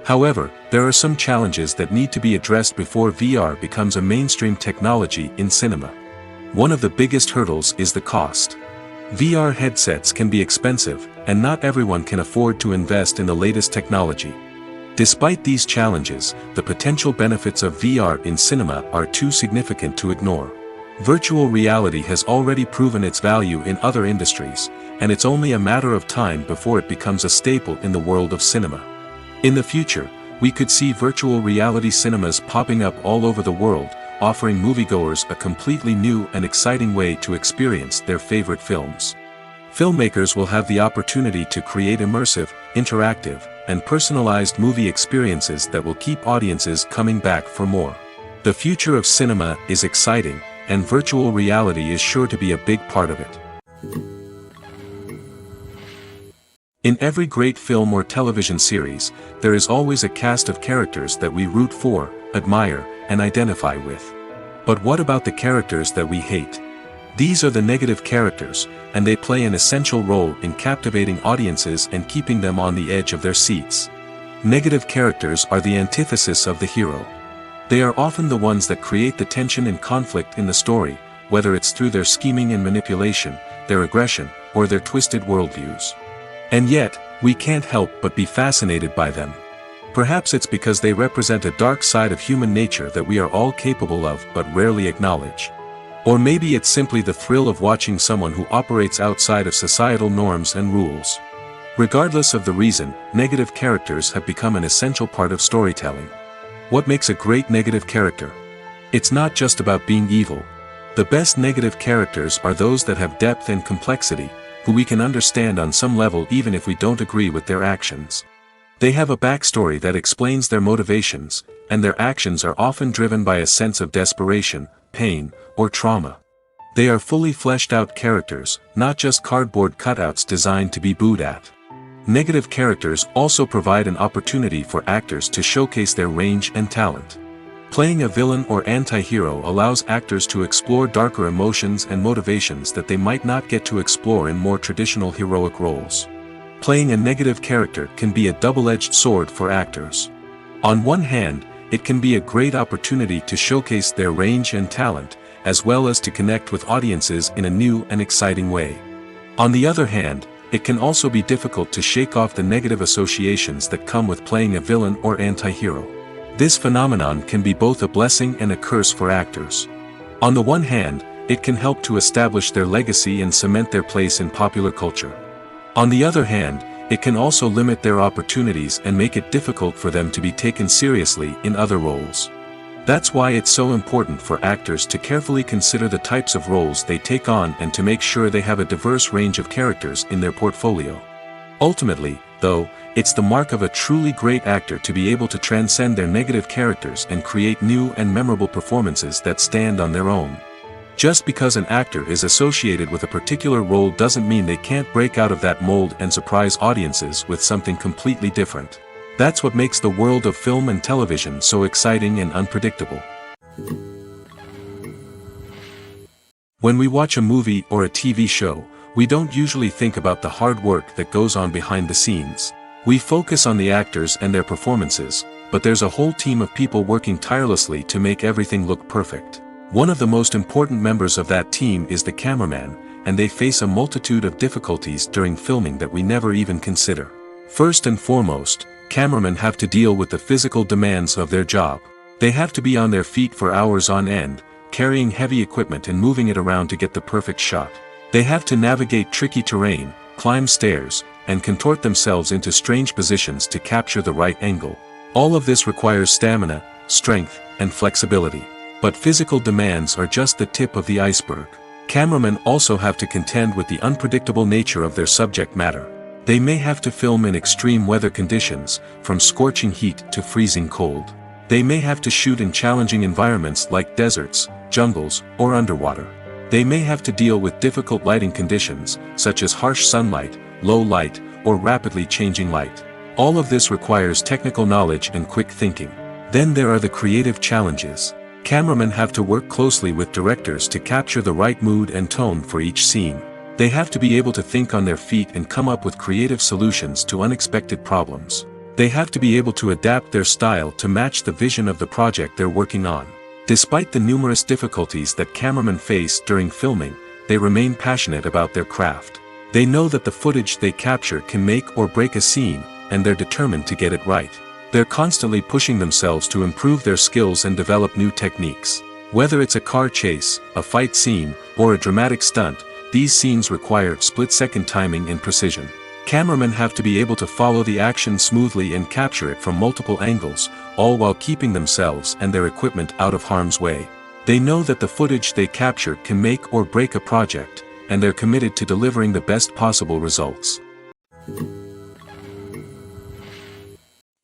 However, there are some challenges that need to be addressed before VR becomes a mainstream technology in cinema. One of the biggest hurdles is the cost. VR headsets can be expensive, and not everyone can afford to invest in the latest technology. Despite these challenges, the potential benefits of VR in cinema are too significant to ignore. Virtual reality has already proven its value in other industries, and it's only a matter of time before it becomes a staple in the world of cinema. In the future, we could see virtual reality cinemas popping up all over the world, offering moviegoers a completely new and exciting way to experience their favorite films. Filmmakers will have the opportunity to create immersive, interactive, and personalized movie experiences that will keep audiences coming back for more. The future of cinema is exciting, and virtual reality is sure to be a big part of it. In every great film or television series, there is always a cast of characters that we root for, admire, and identify with. But what about the characters that we hate? These are the negative characters, and they play an essential role in captivating audiences and keeping them on the edge of their seats. Negative characters are the antithesis of the hero. They are often the ones that create the tension and conflict in the story, whether it's through their scheming and manipulation, their aggression, or their twisted worldviews. And yet, we can't help but be fascinated by them. Perhaps it's because they represent a dark side of human nature that we are all capable of but rarely acknowledge. Or maybe it's simply the thrill of watching someone who operates outside of societal norms and rules. Regardless of the reason, negative characters have become an essential part of storytelling. What makes a great negative character? It's not just about being evil. The best negative characters are those that have depth and complexity, who we can understand on some level even if we don't agree with their actions. They have a backstory that explains their motivations, and their actions are often driven by a sense of desperation, pain, or trauma. They are fully fleshed out characters, not just cardboard cutouts designed to be booed at. Negative characters also provide an opportunity for actors to showcase their range and talent. Playing a villain or anti-hero allows actors to explore darker emotions and motivations that they might not get to explore in more traditional heroic roles. Playing a negative character can be a double-edged sword for actors. On one hand, it can be a great opportunity to showcase their range and talent, as well as to connect with audiences in a new and exciting way. On the other hand, it can also be difficult to shake off the negative associations that come with playing a villain or anti-hero. This phenomenon can be both a blessing and a curse for actors. On the one hand, it can help to establish their legacy and cement their place in popular culture. On the other hand, it can also limit their opportunities and make it difficult for them to be taken seriously in other roles. That's why it's so important for actors to carefully consider the types of roles they take on and to make sure they have a diverse range of characters in their portfolio. Ultimately, though, it's the mark of a truly great actor to be able to transcend their negative characters and create new and memorable performances that stand on their own. Just because an actor is associated with a particular role doesn't mean they can't break out of that mold and surprise audiences with something completely different. That's what makes the world of film and television so exciting and unpredictable. When we watch a movie or a TV show, we don't usually think about the hard work that goes on behind the scenes. We focus on the actors and their performances, but there's a whole team of people working tirelessly to make everything look perfect. One of the most important members of that team is the cameraman, and they face a multitude of difficulties during filming that we never even consider. First and foremost, cameramen have to deal with the physical demands of their job. They have to be on their feet for hours on end, carrying heavy equipment and moving it around to get the perfect shot. They have to navigate tricky terrain, climb stairs, and contort themselves into strange positions to capture the right angle. All of this requires stamina, strength, and flexibility. But physical demands are just the tip of the iceberg. Cameramen also have to contend with the unpredictable nature of their subject matter. They may have to film in extreme weather conditions, from scorching heat to freezing cold. They may have to shoot in challenging environments like deserts, jungles, or underwater. They may have to deal with difficult lighting conditions, such as harsh sunlight, low light, or rapidly changing light. All of this requires technical knowledge and quick thinking. Then there are the creative challenges. Cameramen have to work closely with directors to capture the right mood and tone for each scene. They have to be able to think on their feet and come up with creative solutions to unexpected problems. They have to be able to adapt their style to match the vision of the project they're working on. Despite the numerous difficulties that cameramen face during filming, they remain passionate about their craft. They know that the footage they capture can make or break a scene, and they're determined to get it right. They're constantly pushing themselves to improve their skills and develop new techniques. Whether it's a car chase, a fight scene, or a dramatic stunt, these scenes require split-second timing and precision. Cameramen have to be able to follow the action smoothly and capture it from multiple angles, all while keeping themselves and their equipment out of harm's way. They know that the footage they capture can make or break a project, and they're committed to delivering the best possible results.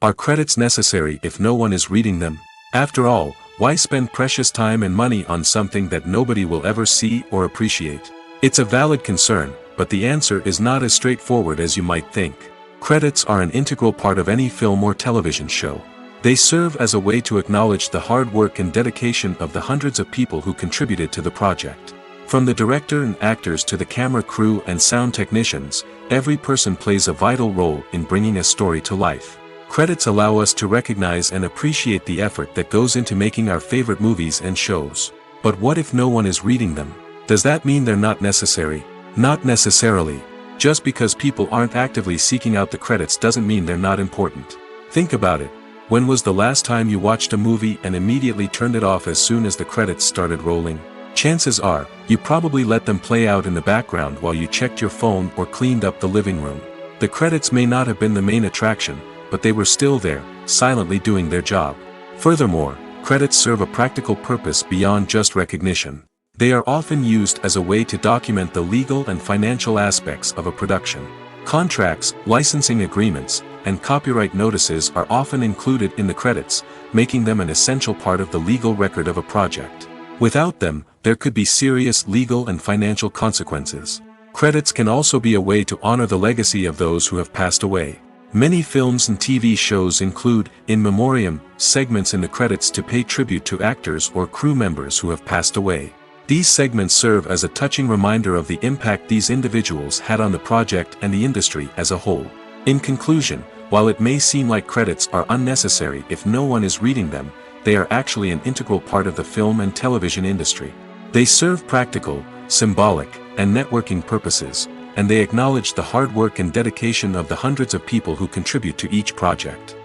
Are credits necessary if no one is reading them? After all, why spend precious time and money on something that nobody will ever see or appreciate? It's a valid concern, but the answer is not as straightforward as you might think. Credits are an integral part of any film or television show. They serve as a way to acknowledge the hard work and dedication of the hundreds of people who contributed to the project. From the director and actors to the camera crew and sound technicians, every person plays a vital role in bringing a story to life. Credits allow us to recognize and appreciate the effort that goes into making our favorite movies and shows. But what if no one is reading them? Does that mean they're not necessary? Not necessarily. Just because people aren't actively seeking out the credits doesn't mean they're not important. Think about it. When was the last time you watched a movie and immediately turned it off as soon as the credits started rolling? Chances are, you probably let them play out in the background while you checked your phone or cleaned up the living room. The credits may not have been the main attraction, but they were still there, silently doing their job. Furthermore, credits serve a practical purpose beyond just recognition. They are often used as a way to document the legal and financial aspects of a production. Contracts, licensing agreements, and copyright notices are often included in the credits, making them an essential part of the legal record of a project. Without them, there could be serious legal and financial consequences. Credits can also be a way to honor the legacy of those who have passed away. Many films and TV shows include, in memoriam, segments in the credits to pay tribute to actors or crew members who have passed away. These segments serve as a touching reminder of the impact these individuals had on the project and the industry as a whole. In conclusion, while it may seem like credits are unnecessary if no one is reading them, they are actually an integral part of the film and television industry. They serve practical, symbolic, and networking purposes, and they acknowledge the hard work and dedication of the hundreds of people who contribute to each project.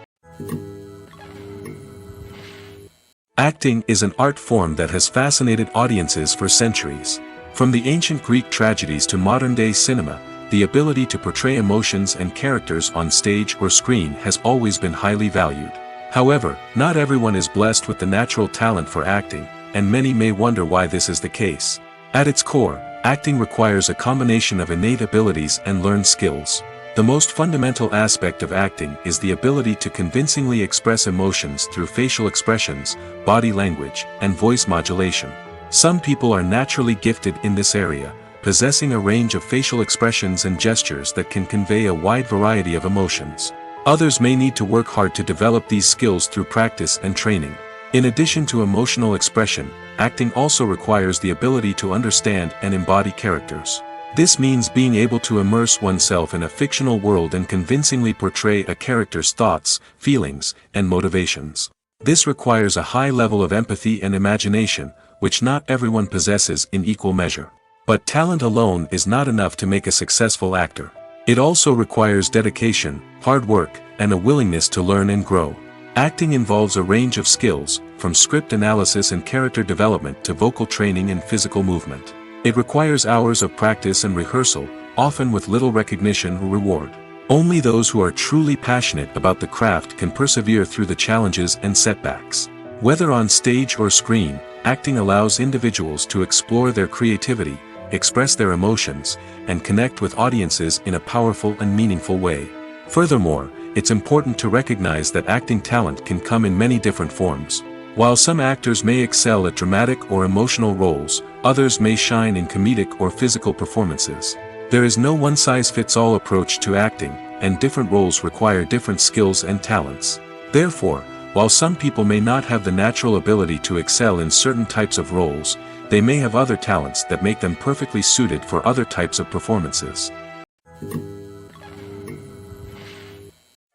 Acting is an art form that has fascinated audiences for centuries. From the ancient Greek tragedies to modern-day cinema, the ability to portray emotions and characters on stage or screen has always been highly valued. However, not everyone is blessed with the natural talent for acting, and many may wonder why this is the case. At its core, acting requires a combination of innate abilities and learned skills. The most fundamental aspect of acting is the ability to convincingly express emotions through facial expressions, body language, and voice modulation. Some people are naturally gifted in this area, possessing a range of facial expressions and gestures that can convey a wide variety of emotions. Others may need to work hard to develop these skills through practice and training. In addition to emotional expression, acting also requires the ability to understand and embody characters. This means being able to immerse oneself in a fictional world and convincingly portray a character's thoughts, feelings, and motivations. This requires a high level of empathy and imagination, which not everyone possesses in equal measure. But talent alone is not enough to make a successful actor. It also requires dedication, hard work, and a willingness to learn and grow. Acting involves a range of skills, from script analysis and character development to vocal training and physical movement. It requires hours of practice and rehearsal, often with little recognition or reward. Only those who are truly passionate about the craft can persevere through the challenges and setbacks. Whether on stage or screen, acting allows individuals to explore their creativity, express their emotions, and connect with audiences in a powerful and meaningful way. Furthermore, it's important to recognize that acting talent can come in many different forms. While some actors may excel at dramatic or emotional roles, others may shine in comedic or physical performances. There is no one-size-fits-all approach to acting, and different roles require different skills and talents. Therefore, while some people may not have the natural ability to excel in certain types of roles, they may have other talents that make them perfectly suited for other types of performances.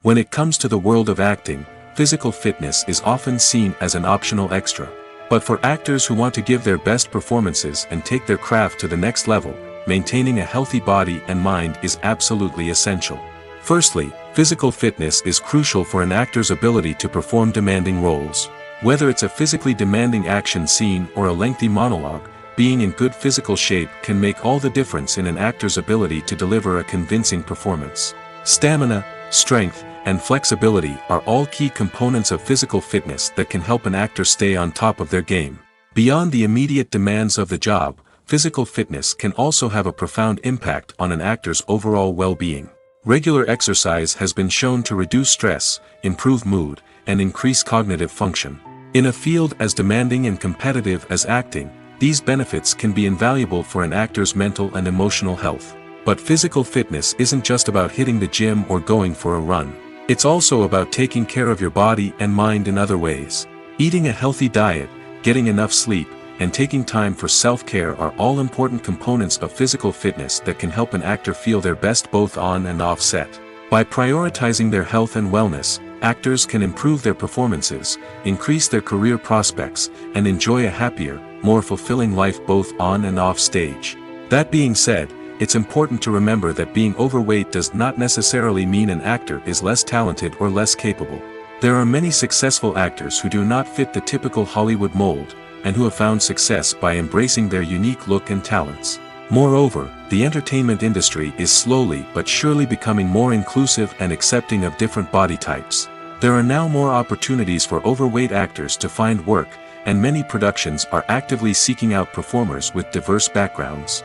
When it comes to the world of acting, physical fitness is often seen as an optional extra. But for actors who want to give their best performances and take their craft to the next level, maintaining a healthy body and mind is absolutely essential. Firstly, physical fitness is crucial for an actor's ability to perform demanding roles. Whether it's a physically demanding action scene or a lengthy monologue, being in good physical shape can make all the difference in an actor's ability to deliver a convincing performance. Stamina, strength, and flexibility are all key components of physical fitness that can help an actor stay on top of their game. Beyond the immediate demands of the job, physical fitness can also have a profound impact on an actor's overall well-being. Regular exercise has been shown to reduce stress, improve mood, and increase cognitive function. In a field as demanding and competitive as acting, these benefits can be invaluable for an actor's mental and emotional health. But physical fitness isn't just about hitting the gym or going for a run. It's also about taking care of your body and mind in other ways. Eating a healthy diet, getting enough sleep, and taking time for self-care are all important components of physical fitness that can help an actor feel their best both on and off set. By prioritizing their health and wellness, actors can improve their performances, increase their career prospects, and enjoy a happier, more fulfilling life both on and off stage. That being said, it's important to remember that being overweight does not necessarily mean an actor is less talented or less capable. There are many successful actors who do not fit the typical Hollywood mold, and who have found success by embracing their unique look and talents. Moreover, the entertainment industry is slowly but surely becoming more inclusive and accepting of different body types. There are now more opportunities for overweight actors to find work, and many productions are actively seeking out performers with diverse backgrounds.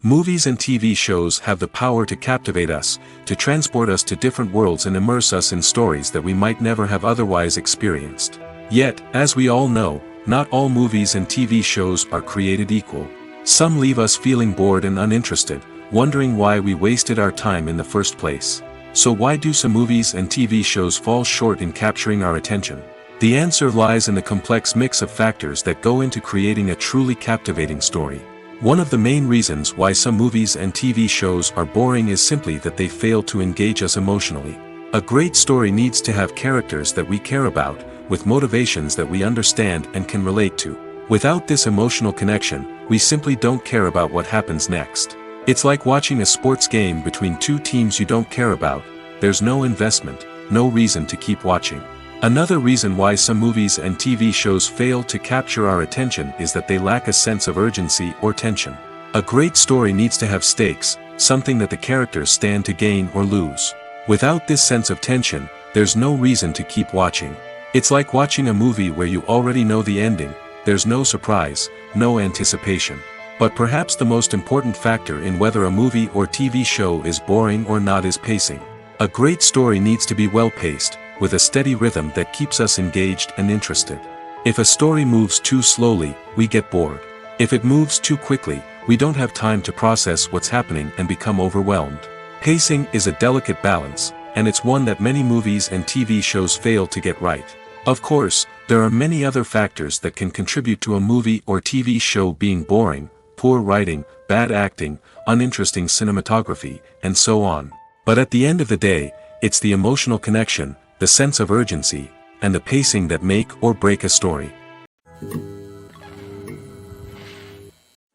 Movies and TV shows have the power to captivate us, to transport us to different worlds and immerse us in stories that we might never have otherwise experienced. Yet, as we all know, not all movies and TV shows are created equal. Some leave us feeling bored and uninterested, wondering why we wasted our time in the first place. So why do some movies and TV shows fall short in capturing our attention? The answer lies in the complex mix of factors that go into creating a truly captivating story. One of the main reasons why some movies and TV shows are boring is simply that they fail to engage us emotionally. A great story needs to have characters that we care about, with motivations that we understand and can relate to. Without this emotional connection, we simply don't care about what happens next. It's like watching a sports game between two teams you don't care about. There's no investment, no reason to keep watching. Another reason why some movies and TV shows fail to capture our attention is that they lack a sense of urgency or tension. A great story needs to have stakes, something that the characters stand to gain or lose. Without this sense of tension, there's no reason to keep watching. It's like watching a movie where you already know the ending, there's no surprise, no anticipation. But perhaps the most important factor in whether a movie or TV show is boring or not is pacing. A great story needs to be well-paced, with a steady rhythm that keeps us engaged and interested. If a story moves too slowly, we get bored. If it moves too quickly, we don't have time to process what's happening and become overwhelmed. Pacing is a delicate balance, and it's one that many movies and TV shows fail to get right. Of course, there are many other factors that can contribute to a movie or TV show being boring: poor writing, bad acting, uninteresting cinematography, and so on. But at the end of the day, it's the emotional connection, the sense of urgency, and the pacing that make or break a story.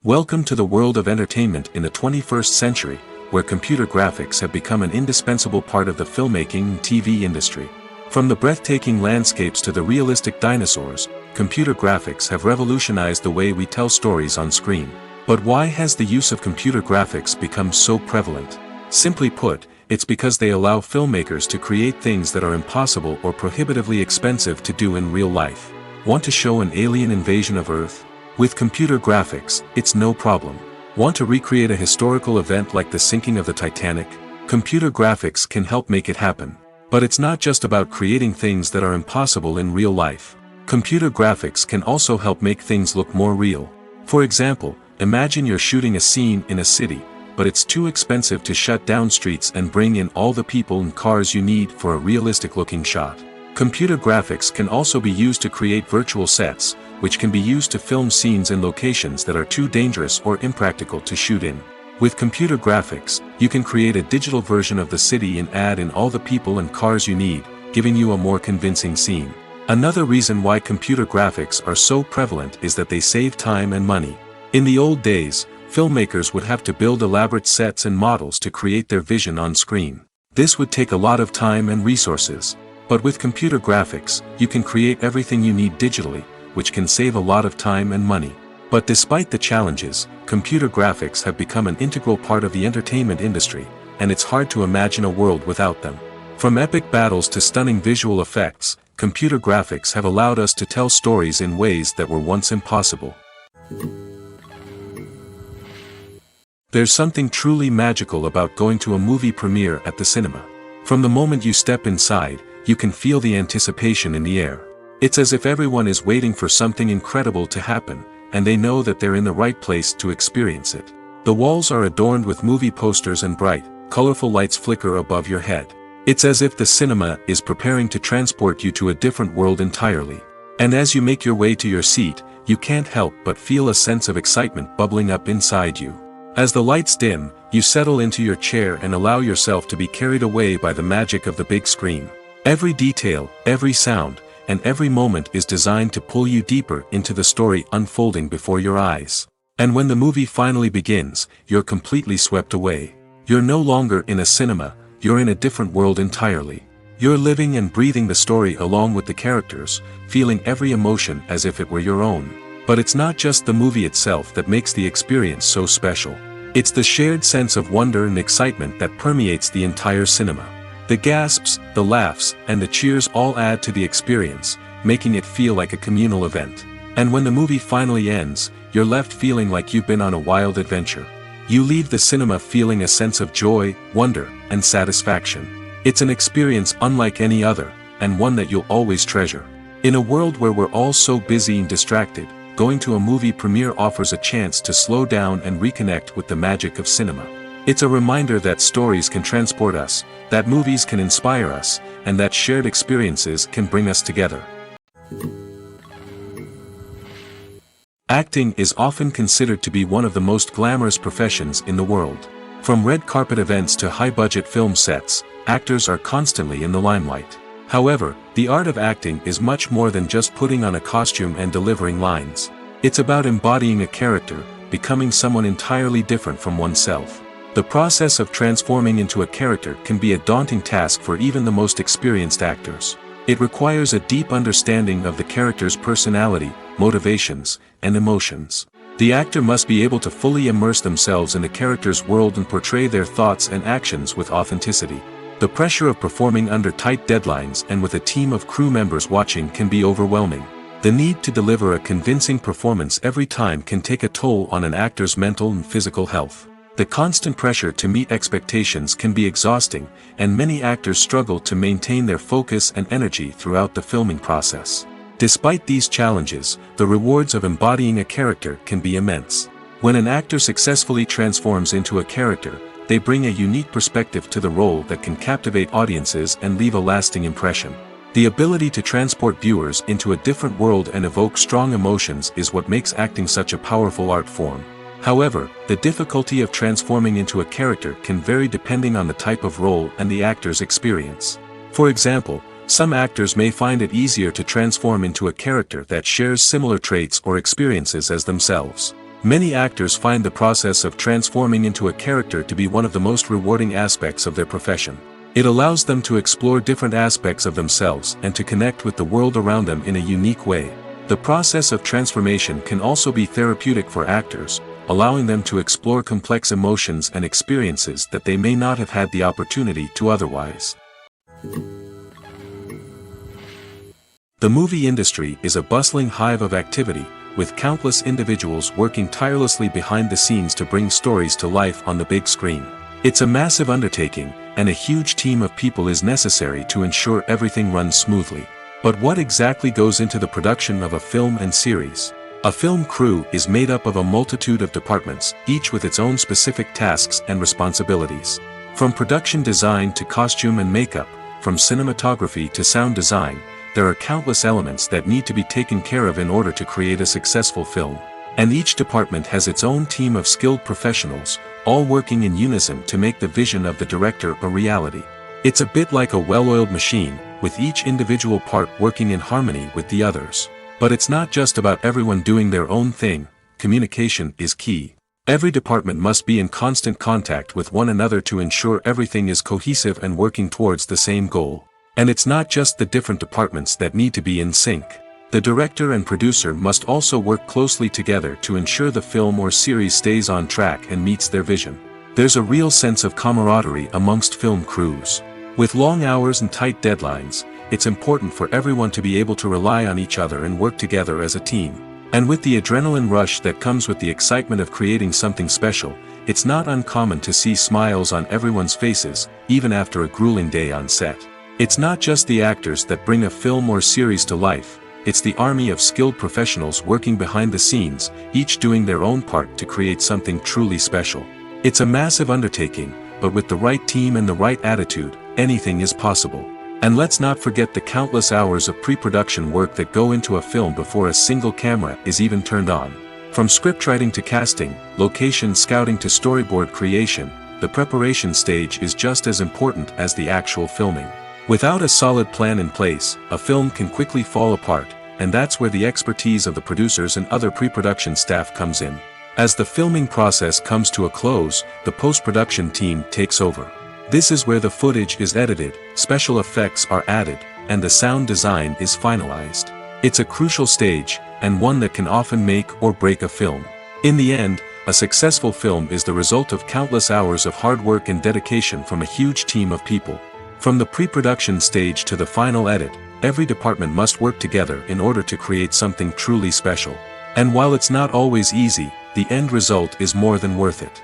Welcome to the world of entertainment in the 21st century, where computer graphics have become an indispensable part of the filmmaking and TV industry. From the breathtaking landscapes to the realistic dinosaurs, computer graphics have revolutionized the way we tell stories on screen. But why has the use of computer graphics become so prevalent? Simply put, it's because they allow filmmakers to create things that are impossible or prohibitively expensive to do in real life. Want to show an alien invasion of Earth? With computer graphics, it's no problem. Want to recreate a historical event like the sinking of the Titanic? Computer graphics can help make it happen. But it's not just about creating things that are impossible in real life. Computer graphics can also help make things look more real. For example, imagine you're shooting a scene in a city, but it's too expensive to shut down streets and bring in all the people and cars you need for a realistic-looking shot. Computer graphics can also be used to create virtual sets, which can be used to film scenes in locations that are too dangerous or impractical to shoot in. With computer graphics, you can create a digital version of the city and add in all the people and cars you need, giving you a more convincing scene. Another reason why computer graphics are so prevalent is that they save time and money. In the old days, filmmakers would have to build elaborate sets and models to create their vision on screen. This would take a lot of time and resources. But with computer graphics, you can create everything you need digitally, which can save a lot of time and money. But despite the challenges, computer graphics have become an integral part of the entertainment industry, and it's hard to imagine a world without them. From epic battles to stunning visual effects, computer graphics have allowed us to tell stories in ways that were once impossible. There's something truly magical about going to a movie premiere at the cinema. From the moment you step inside, you can feel the anticipation in the air. It's as if everyone is waiting for something incredible to happen, and they know that they're in the right place to experience it. The walls are adorned with movie posters and bright, colorful lights flicker above your head. It's as if the cinema is preparing to transport you to a different world entirely. And as you make your way to your seat, you can't help but feel a sense of excitement bubbling up inside you. As the lights dim, you settle into your chair and allow yourself to be carried away by the magic of the big screen. Every detail, every sound, and every moment is designed to pull you deeper into the story unfolding before your eyes. And when the movie finally begins, you're completely swept away. You're no longer in a cinema, you're in a different world entirely. You're living and breathing the story along with the characters, feeling every emotion as if it were your own. But it's not just the movie itself that makes the experience so special. It's the shared sense of wonder and excitement that permeates the entire cinema. The gasps, the laughs, and the cheers all add to the experience, making it feel like a communal event. And when the movie finally ends, you're left feeling like you've been on a wild adventure. You leave the cinema feeling a sense of joy, wonder, and satisfaction. It's an experience unlike any other, and one that you'll always treasure. In a world where we're all so busy and distracted, going to a movie premiere offers a chance to slow down and reconnect with the magic of cinema. It's a reminder that stories can transport us, that movies can inspire us, and that shared experiences can bring us together. Acting is often considered to be one of the most glamorous professions in the world. From red carpet events to high-budget film sets, actors are constantly in the limelight. However, the art of acting is much more than just putting on a costume and delivering lines. It's about embodying a character, becoming someone entirely different from oneself. The process of transforming into a character can be a daunting task for even the most experienced actors. It requires a deep understanding of the character's personality, motivations, and emotions. The actor must be able to fully immerse themselves in the character's world and portray their thoughts and actions with authenticity. The pressure of performing under tight deadlines and with a team of crew members watching can be overwhelming. The need to deliver a convincing performance every time can take a toll on an actor's mental and physical health. The constant pressure to meet expectations can be exhausting, and many actors struggle to maintain their focus and energy throughout the filming process. Despite these challenges, the rewards of embodying a character can be immense. When an actor successfully transforms into a character, they bring a unique perspective to the role that can captivate audiences and leave a lasting impression. The ability to transport viewers into a different world and evoke strong emotions is what makes acting such a powerful art form. However, the difficulty of transforming into a character can vary depending on the type of role and the actor's experience. For example, some actors may find it easier to transform into a character that shares similar traits or experiences as themselves. Many actors find the process of transforming into a character to be one of the most rewarding aspects of their profession. It allows them to explore different aspects of themselves and to connect with the world around them in a unique way. The process of transformation can also be therapeutic for actors, allowing them to explore complex emotions and experiences that they may not have had the opportunity to otherwise. The movie industry is a bustling hive of activity, with countless individuals working tirelessly behind the scenes to bring stories to life on the big screen. It's a massive undertaking, and a huge team of people is necessary to ensure everything runs smoothly. But what exactly goes into the production of a film and series? A film crew is made up of a multitude of departments, each with its own specific tasks and responsibilities. From production design to costume and makeup, from cinematography to sound design, there are countless elements that need to be taken care of in order to create a successful film. And each department has its own team of skilled professionals, all working in unison to make the vision of the director a reality. It's a bit like a well-oiled machine, with each individual part working in harmony with the others. But it's not just about everyone doing their own thing. Communication is key. Every department must be in constant contact with one another to ensure everything is cohesive and working towards the same goal. And it's not just the different departments that need to be in sync. The director and producer must also work closely together to ensure the film or series stays on track and meets their vision. There's a real sense of camaraderie amongst film crews. With long hours and tight deadlines, it's important for everyone to be able to rely on each other and work together as a team. And with the adrenaline rush that comes with the excitement of creating something special, it's not uncommon to see smiles on everyone's faces, even after a grueling day on set. It's not just the actors that bring a film or series to life, it's the army of skilled professionals working behind the scenes, each doing their own part to create something truly special. It's a massive undertaking, but with the right team and the right attitude, anything is possible. And let's not forget the countless hours of pre-production work that go into a film before a single camera is even turned on. From scriptwriting to casting, location scouting to storyboard creation, the preparation stage is just as important as the actual filming. Without a solid plan in place, a film can quickly fall apart, and that's where the expertise of the producers and other pre-production staff comes in. As the filming process comes to a close, the post-production team takes over. This is where the footage is edited, special effects are added, and the sound design is finalized. It's a crucial stage, and one that can often make or break a film. In the end, a successful film is the result of countless hours of hard work and dedication from a huge team of people. From the pre-production stage to the final edit, every department must work together in order to create something truly special. And while it's not always easy, the end result is more than worth it.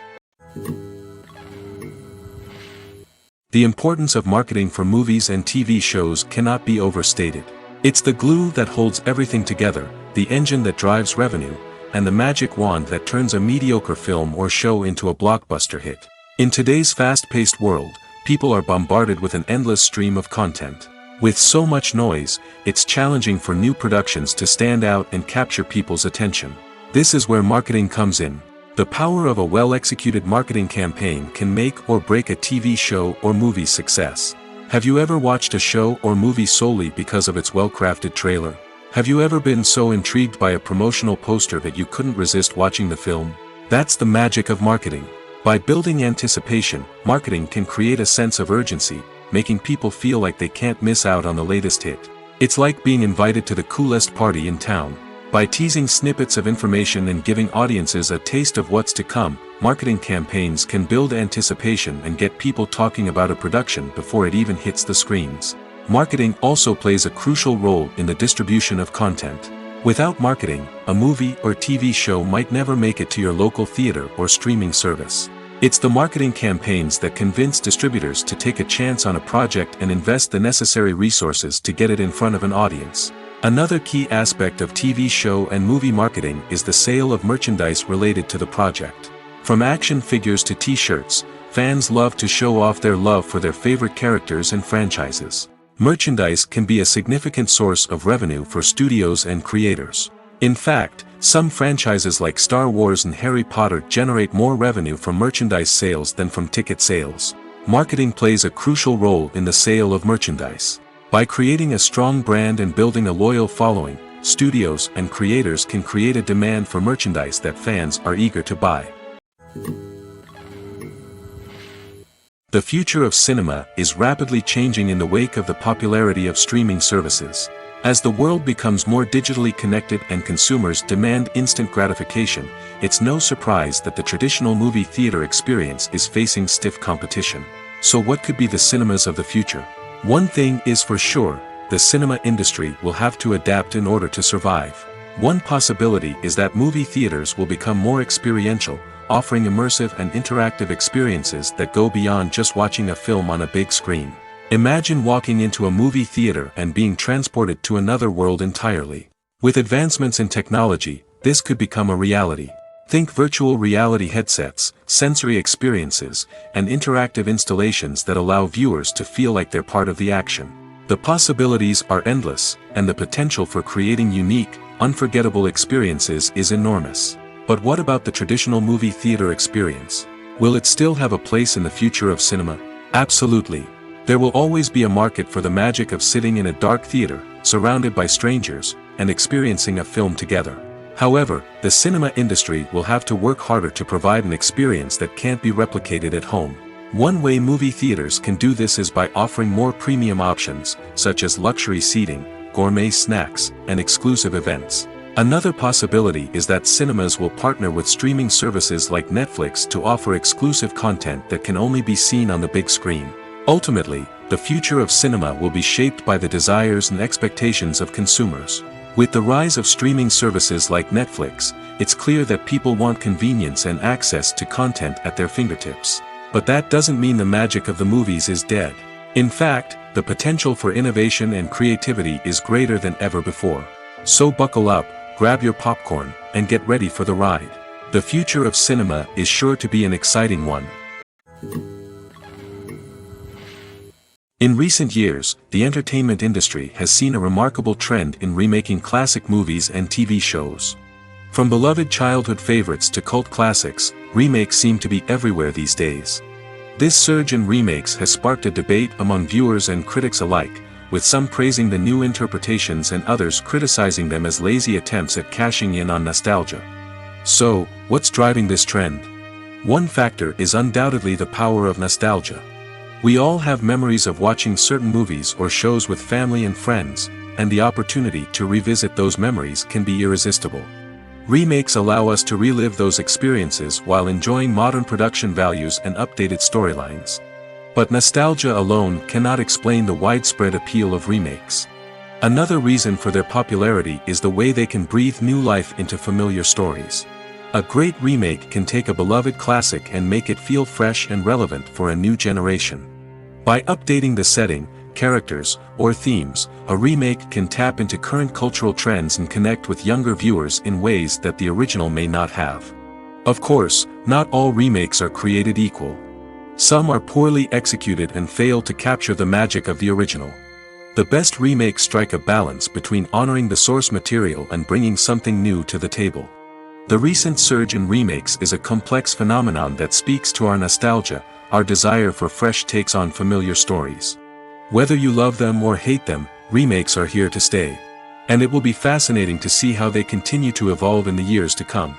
The importance of marketing for movies and TV shows cannot be overstated. It's the glue that holds everything together, the engine that drives revenue, and the magic wand that turns a mediocre film or show into a blockbuster hit. In today's fast-paced world, people are bombarded with an endless stream of content. With so much noise, it's challenging for new productions to stand out and capture people's attention. This is where marketing comes in. The power of a well-executed marketing campaign can make or break a TV show or movie's success. Have you ever watched a show or movie solely because of its well-crafted trailer? Have you ever been so intrigued by a promotional poster that you couldn't resist watching the film? That's the magic of marketing. By building anticipation, marketing can create a sense of urgency, making people feel like they can't miss out on the latest hit. It's like being invited to the coolest party in town. By teasing snippets of information and giving audiences a taste of what's to come, marketing campaigns can build anticipation and get people talking about a production before it even hits the screens. Marketing also plays a crucial role in the distribution of content. Without marketing, a movie or TV show might never make it to your local theater or streaming service. It's the marketing campaigns that convince distributors to take a chance on a project and invest the necessary resources to get it in front of an audience. Another key aspect of TV show and movie marketing is the sale of merchandise related to the project. From action figures to t-shirts, fans love to show off their love for their favorite characters and franchises. Merchandise can be a significant source of revenue for studios and creators. In fact, some franchises like Star Wars and Harry Potter generate more revenue from merchandise sales than from ticket sales. Marketing plays a crucial role in the sale of merchandise. By creating a strong brand and building a loyal following, studios and creators can create a demand for merchandise that fans are eager to buy. The future of cinema is rapidly changing in the wake of the popularity of streaming services. As the world becomes more digitally connected and consumers demand instant gratification, it's no surprise that the traditional movie theater experience is facing stiff competition. So what could be the cinemas of the future? One thing is for sure, the cinema industry will have to adapt in order to survive. One possibility is that movie theaters will become more experiential, offering immersive and interactive experiences that go beyond just watching a film on a big screen. Imagine walking into a movie theater and being transported to another world entirely. With advancements in technology, this could become a reality. Think virtual reality headsets, sensory experiences, and interactive installations that allow viewers to feel like they're part of the action. The possibilities are endless, and the potential for creating unique, unforgettable experiences is enormous. But what about the traditional movie theater experience? Will it still have a place in the future of cinema? Absolutely. There will always be a market for the magic of sitting in a dark theater, surrounded by strangers, and experiencing a film together. However, the cinema industry will have to work harder to provide an experience that can't be replicated at home. One way movie theaters can do this is by offering more premium options, such as luxury seating, gourmet snacks, and exclusive events. Another possibility is that cinemas will partner with streaming services like Netflix to offer exclusive content that can only be seen on the big screen. Ultimately, the future of cinema will be shaped by the desires and expectations of consumers. With the rise of streaming services like Netflix, it's clear that people want convenience and access to content at their fingertips. But that doesn't mean the magic of the movies is dead. In fact, the potential for innovation and creativity is greater than ever before. So buckle up, grab your popcorn, and get ready for the ride. The future of cinema is sure to be an exciting one. In recent years, the entertainment industry has seen a remarkable trend in remaking classic movies and TV shows. From beloved childhood favorites to cult classics, remakes seem to be everywhere these days. This surge in remakes has sparked a debate among viewers and critics alike, with some praising the new interpretations and others criticizing them as lazy attempts at cashing in on nostalgia. So, what's driving this trend? One factor is undoubtedly the power of nostalgia. We all have memories of watching certain movies or shows with family and friends, and the opportunity to revisit those memories can be irresistible. Remakes allow us to relive those experiences while enjoying modern production values and updated storylines. But nostalgia alone cannot explain the widespread appeal of remakes. Another reason for their popularity is the way they can breathe new life into familiar stories. A great remake can take a beloved classic and make it feel fresh and relevant for a new generation. By updating the setting, characters, or themes, a remake can tap into current cultural trends and connect with younger viewers in ways that the original may not have. Of course, not all remakes are created equal. Some are poorly executed and fail to capture the magic of the original. The best remakes strike a balance between honoring the source material and bringing something new to the table. The recent surge in remakes is a complex phenomenon that speaks to our nostalgia, our desire for fresh takes on familiar stories. Whether you love them or hate them, remakes are here to stay. And it will be fascinating to see how they continue to evolve in the years to come.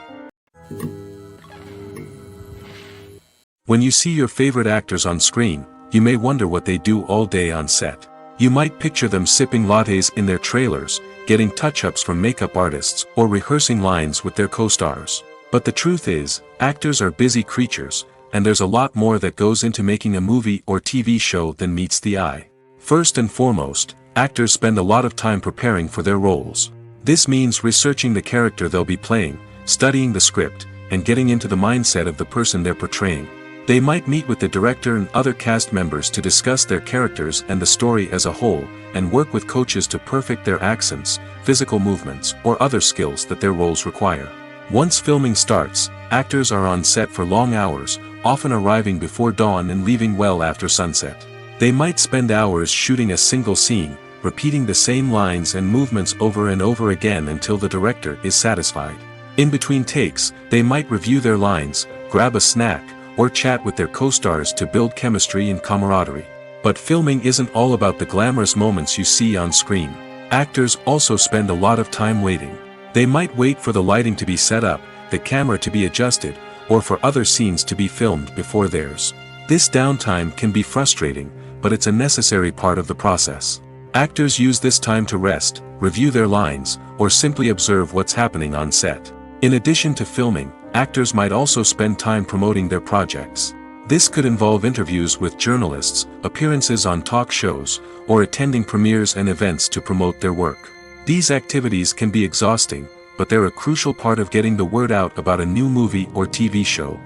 When you see your favorite actors on screen, you may wonder what they do all day on set. You might picture them sipping lattes in their trailers, getting touch-ups from makeup artists, or rehearsing lines with their co-stars. But the truth is, actors are busy creatures, and there's a lot more that goes into making a movie or TV show than meets the eye. First and foremost, actors spend a lot of time preparing for their roles. This means researching the character they'll be playing, studying the script, and getting into the mindset of the person they're portraying. They might meet with the director and other cast members to discuss their characters and the story as a whole, and work with coaches to perfect their accents, physical movements, or other skills that their roles require. Once filming starts, actors are on set for long hours, often arriving before dawn and leaving well after sunset. They might spend hours shooting a single scene, repeating the same lines and movements over and over again until the director is satisfied. In between takes, they might review their lines, grab a snack, or chat with their co-stars to build chemistry and camaraderie. But filming isn't all about the glamorous moments you see on screen. Actors also spend a lot of time waiting. They might wait for the lighting to be set up, the camera to be adjusted, or for other scenes to be filmed before theirs. This downtime can be frustrating, but it's a necessary part of the process. Actors use this time to rest, review their lines, or simply observe what's happening on set. In addition to filming, actors might also spend time promoting their projects. This could involve interviews with journalists, appearances on talk shows, or attending premieres and events to promote their work. These activities can be exhausting, but they're a crucial part of getting the word out about a new movie or TV show.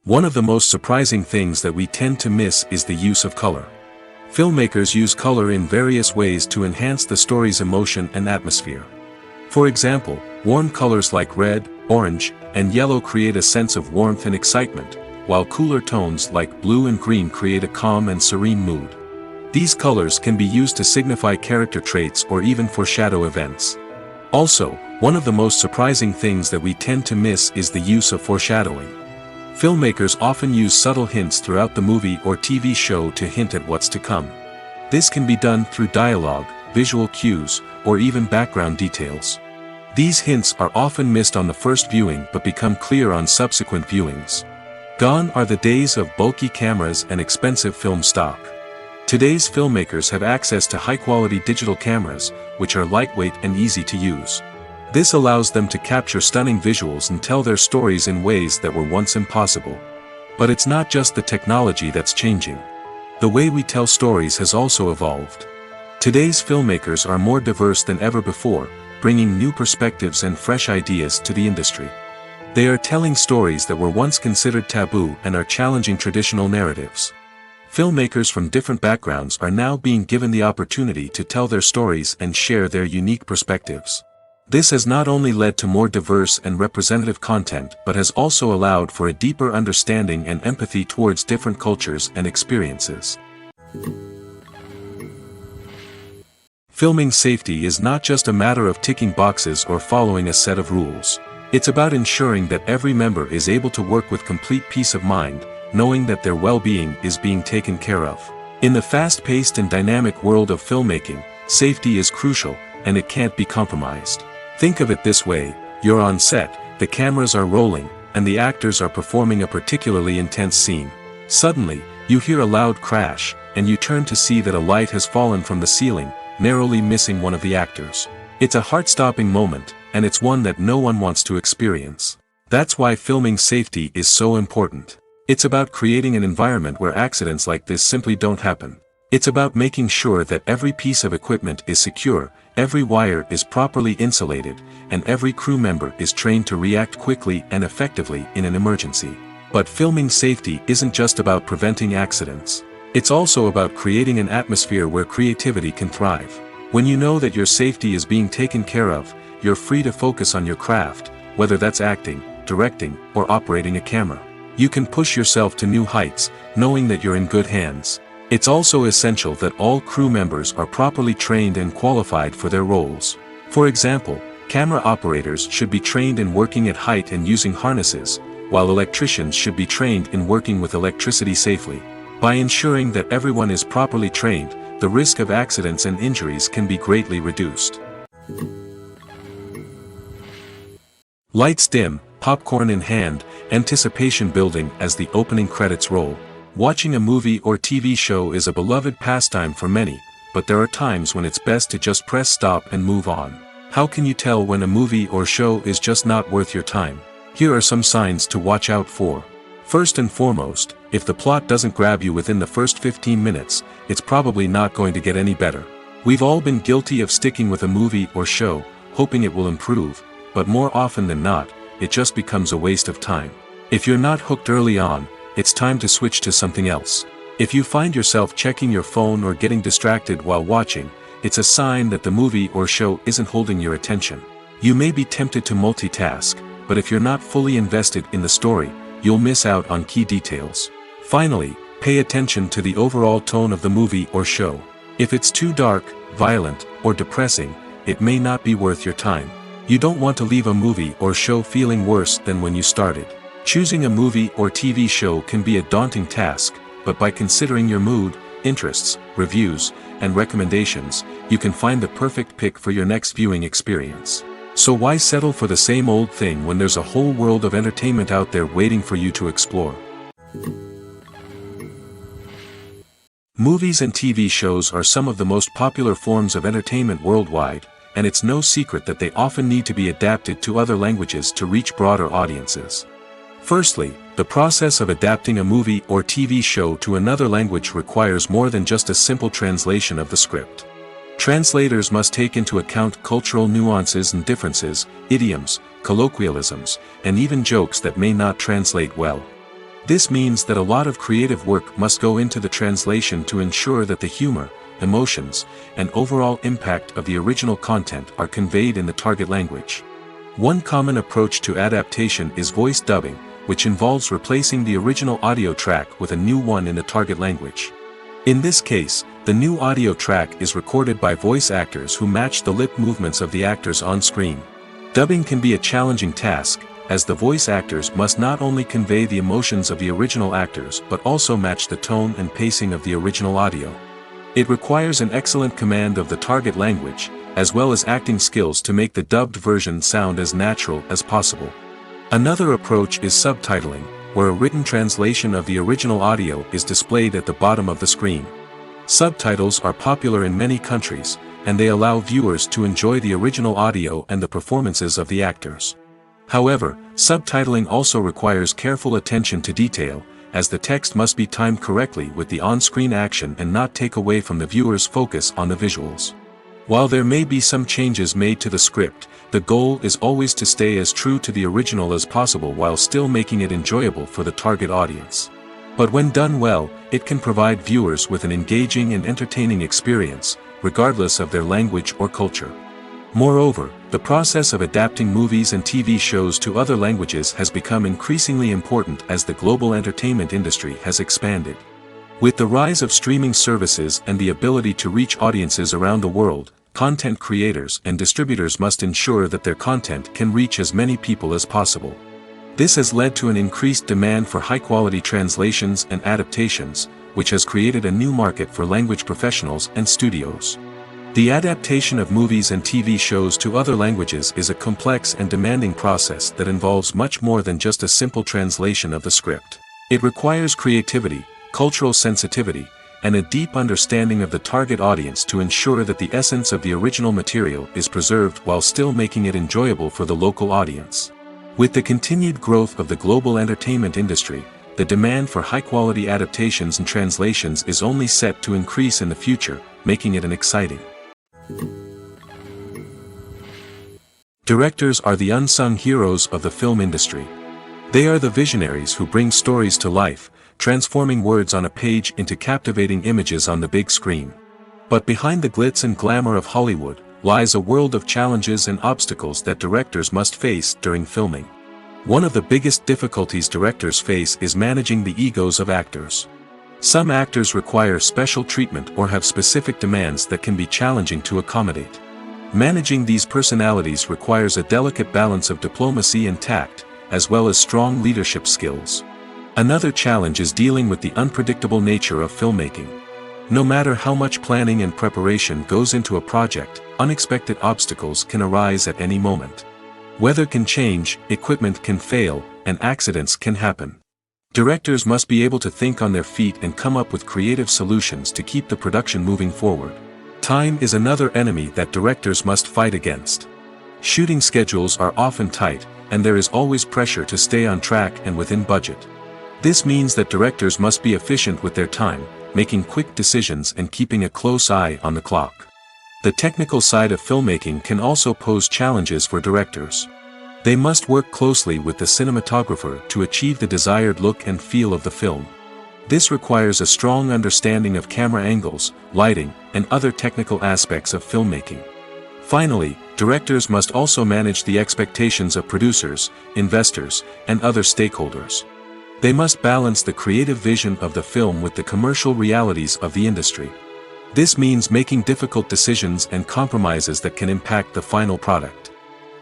One of the most surprising things that we tend to miss is the use of color. Filmmakers use color in various ways to enhance the story's emotion and atmosphere. For example, warm colors like red, orange, and yellow create a sense of warmth and excitement, while cooler tones like blue and green create a calm and serene mood. These colors can be used to signify character traits or even foreshadow events. Also, one of the most surprising things that we tend to miss is the use of foreshadowing. Filmmakers often use subtle hints throughout the movie or TV show to hint at what's to come. This can be done through dialogue, visual cues, or even background details. These hints are often missed on the first viewing but become clear on subsequent viewings. Gone are the days of bulky cameras and expensive film stock. Today's filmmakers have access to high-quality digital cameras, which are lightweight and easy to use. This allows them to capture stunning visuals and tell their stories in ways that were once impossible. But it's not just the technology that's changing. The way we tell stories has also evolved. Today's filmmakers are more diverse than ever before, bringing new perspectives and fresh ideas to the industry. They are telling stories that were once considered taboo and are challenging traditional narratives. Filmmakers from different backgrounds are now being given the opportunity to tell their stories and share their unique perspectives. This has not only led to more diverse and representative content but has also allowed for a deeper understanding and empathy towards different cultures and experiences. Filming safety is not just a matter of ticking boxes or following a set of rules. It's about ensuring that every member is able to work with complete peace of mind, knowing that their well-being is being taken care of. In the fast-paced and dynamic world of filmmaking, safety is crucial, and it can't be compromised. Think of it this way: you're on set, the cameras are rolling, and the actors are performing a particularly intense scene. Suddenly, you hear a loud crash, and you turn to see that a light has fallen from the ceiling, narrowly missing one of the actors. It's a heart-stopping moment, and it's one that no one wants to experience. That's why filming safety is so important. It's about creating an environment where accidents like this simply don't happen. It's about making sure that every piece of equipment is secure, every wire is properly insulated, and every crew member is trained to react quickly and effectively in an emergency. But filming safety isn't just about preventing accidents. It's also about creating an atmosphere where creativity can thrive. When you know that your safety is being taken care of, you're free to focus on your craft, whether that's acting, directing, or operating a camera. You can push yourself to new heights, knowing that you're in good hands. It's also essential that all crew members are properly trained and qualified for their roles. For example, camera operators should be trained in working at height and using harnesses, while electricians should be trained in working with electricity safely. By ensuring that everyone is properly trained, the risk of accidents and injuries can be greatly reduced. Lights dim, popcorn in hand, anticipation building as the opening credits roll. Watching a movie or TV show is a beloved pastime for many, but there are times when it's best to just press stop and move on. How can you tell when a movie or show is just not worth your time? Here are some signs to watch out for. First and foremost, if the plot doesn't grab you within the first 15 minutes, it's probably not going to get any better. We've all been guilty of sticking with a movie or show, hoping it will improve, but more often than not, it just becomes a waste of time. If you're not hooked early on, it's time to switch to something else. If you find yourself checking your phone or getting distracted while watching, it's a sign that the movie or show isn't holding your attention. You may be tempted to multitask, but if you're not fully invested in the story, you'll miss out on key details. Finally, pay attention to the overall tone of the movie or show. If it's too dark, violent, or depressing, it may not be worth your time. You don't want to leave a movie or show feeling worse than when you started. Choosing a movie or TV show can be a daunting task, but by considering your mood, interests, reviews, and recommendations, you can find the perfect pick for your next viewing experience. So why settle for the same old thing when there's a whole world of entertainment out there waiting for you to explore? Movies and TV shows are some of the most popular forms of entertainment worldwide, and it's no secret that they often need to be adapted to other languages to reach broader audiences. Firstly, the process of adapting a movie or TV show to another language requires more than just a simple translation of the script. Translators must take into account cultural nuances and differences, idioms, colloquialisms, and even jokes that may not translate well. This means that a lot of creative work must go into the translation to ensure that the humor, emotions, and overall impact of the original content are conveyed in the target language. One common approach to adaptation is voice dubbing, which involves replacing the original audio track with a new one in the target language. In this case, the new audio track is recorded by voice actors who match the lip movements of the actors on screen. Dubbing can be a challenging task, as the voice actors must not only convey the emotions of the original actors but also match the tone and pacing of the original audio. It requires an excellent command of the target language, as well as acting skills to make the dubbed version sound as natural as possible. Another approach is subtitling, where a written translation of the original audio is displayed at the bottom of the screen. Subtitles are popular in many countries, and they allow viewers to enjoy the original audio and the performances of the actors. However, subtitling also requires careful attention to detail, as the text must be timed correctly with the on-screen action and not take away from the viewer's focus on the visuals. While there may be some changes made to the script, the goal is always to stay as true to the original as possible while still making it enjoyable for the target audience. But when done well, it can provide viewers with an engaging and entertaining experience, regardless of their language or culture. Moreover, the process of adapting movies and TV shows to other languages has become increasingly important as the global entertainment industry has expanded. With the rise of streaming services and the ability to reach audiences around the world, content creators and distributors must ensure that their content can reach as many people as possible. This has led to an increased demand for high-quality translations and adaptations, which has created a new market for language professionals and studios. The adaptation of movies and TV shows to other languages is a complex and demanding process that involves much more than just a simple translation of the script. It requires creativity, cultural sensitivity, and a deep understanding of the target audience to ensure that the essence of the original material is preserved while still making it enjoyable for the local audience. With the continued growth of the global entertainment industry, the demand for high-quality adaptations and translations is only set to increase in the future, making it an exciting. Directors are the unsung heroes of the film industry. They are the visionaries who bring stories to life, transforming words on a page into captivating images on the big screen. But behind the glitz and glamour of Hollywood, lies a world of challenges and obstacles that directors must face during filming. One of the biggest difficulties directors face is managing the egos of actors. Some actors require special treatment or have specific demands that can be challenging to accommodate. Managing these personalities requires a delicate balance of diplomacy and tact, as well as strong leadership skills. Another challenge is dealing with the unpredictable nature of filmmaking. No matter how much planning and preparation goes into a project, unexpected obstacles can arise at any moment. Weather can change, equipment can fail, and accidents can happen. Directors must be able to think on their feet and come up with creative solutions to keep the production moving forward. Time is another enemy that directors must fight against. Shooting schedules are often tight, and there is always pressure to stay on track and within budget. This means that directors must be efficient with their time, making quick decisions and keeping a close eye on the clock. The technical side of filmmaking can also pose challenges for directors. They must work closely with the cinematographer to achieve the desired look and feel of the film. This requires a strong understanding of camera angles, lighting, and other technical aspects of filmmaking. Finally, directors must also manage the expectations of producers, investors, and other stakeholders. They must balance the creative vision of the film with the commercial realities of the industry. This means making difficult decisions and compromises that can impact the final product.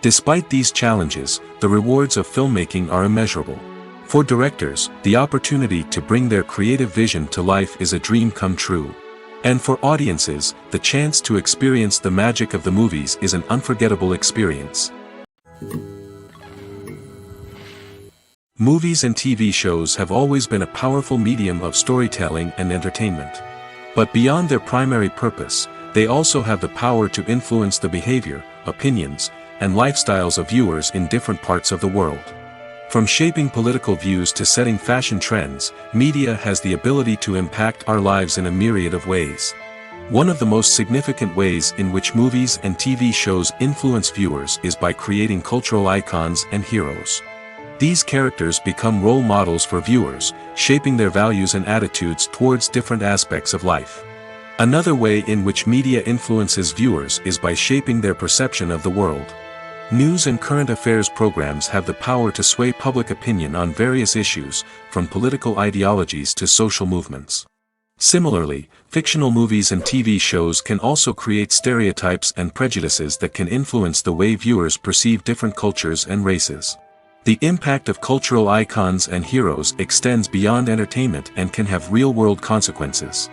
Despite these challenges, the rewards of filmmaking are immeasurable. For directors, the opportunity to bring their creative vision to life is a dream come true. And for audiences, the chance to experience the magic of the movies is an unforgettable experience. Movies and TV shows have always been a powerful medium of storytelling and entertainment. But beyond their primary purpose, they also have the power to influence the behavior, opinions, and lifestyles of viewers in different parts of the world. From shaping political views to setting fashion trends, media has the ability to impact our lives in a myriad of ways. One of the most significant ways in which movies and TV shows influence viewers is by creating cultural icons and heroes. These characters become role models for viewers, shaping their values and attitudes towards different aspects of life. Another way in which media influences viewers is by shaping their perception of the world. News and current affairs programs have the power to sway public opinion on various issues, from political ideologies to social movements. Similarly, fictional movies and TV shows can also create stereotypes and prejudices that can influence the way viewers perceive different cultures and races. The impact of cultural icons and heroes extends beyond entertainment and can have real-world consequences.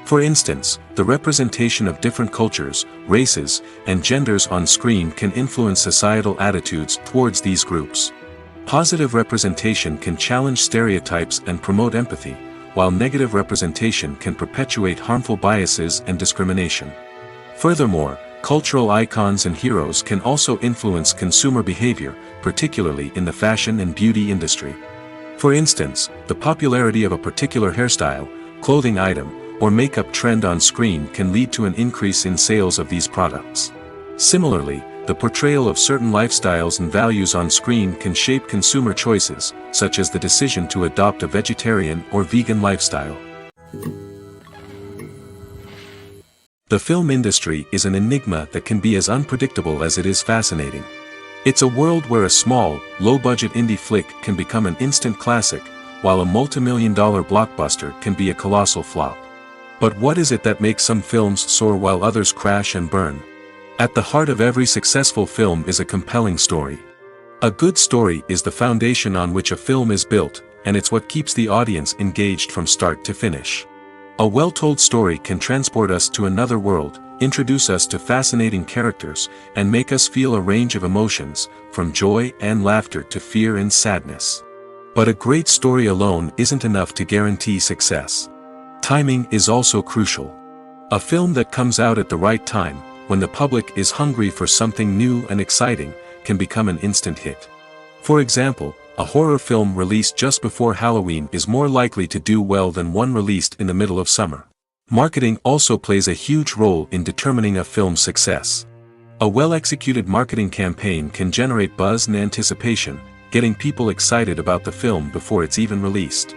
For instance, the representation of different cultures, races, and genders on screen can influence societal attitudes towards these groups. Positive representation can challenge stereotypes and promote empathy, while negative representation can perpetuate harmful biases and discrimination. Furthermore, cultural icons and heroes can also influence consumer behavior, particularly in the fashion and beauty industry. For instance, the popularity of a particular hairstyle, clothing item, or makeup trend on screen can lead to an increase in sales of these products. Similarly, the portrayal of certain lifestyles and values on screen can shape consumer choices, such as the decision to adopt a vegetarian or vegan lifestyle. The film industry is an enigma that can be as unpredictable as it is fascinating. It's a world where a small, low-budget indie flick can become an instant classic, while a multi-million-dollar blockbuster can be a colossal flop. But what is it that makes some films soar while others crash and burn? At the heart of every successful film is a compelling story. A good story is the foundation on which a film is built, and it's what keeps the audience engaged from start to finish. A well-told story can transport us to another world, introduce us to fascinating characters, and make us feel a range of emotions, from joy and laughter to fear and sadness. But a great story alone isn't enough to guarantee success. Timing is also crucial. A film that comes out at the right time, when the public is hungry for something new and exciting, can become an instant hit. For example, a horror film released just before Halloween is more likely to do well than one released in the middle of summer. Marketing also plays a huge role in determining a film's success. A well-executed marketing campaign can generate buzz and anticipation, getting people excited about the film before it's even released.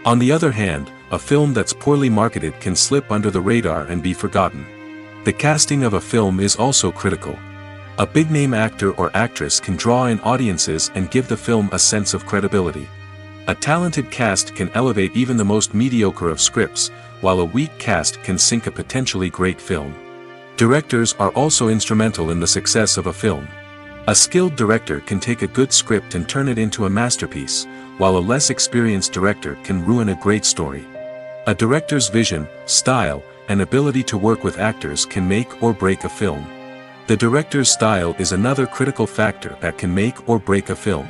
On the other hand, a film that's poorly marketed can slip under the radar and be forgotten. The casting of a film is also critical. A big-name actor or actress can draw in audiences and give the film a sense of credibility. A talented cast can elevate even the most mediocre of scripts, while a weak cast can sink a potentially great film. Directors are also instrumental in the success of a film. A skilled director can take a good script and turn it into a masterpiece, while a less experienced director can ruin a great story. A director's vision, style, and ability to work with actors can make or break a film. The director's style is another critical factor that can make or break a film.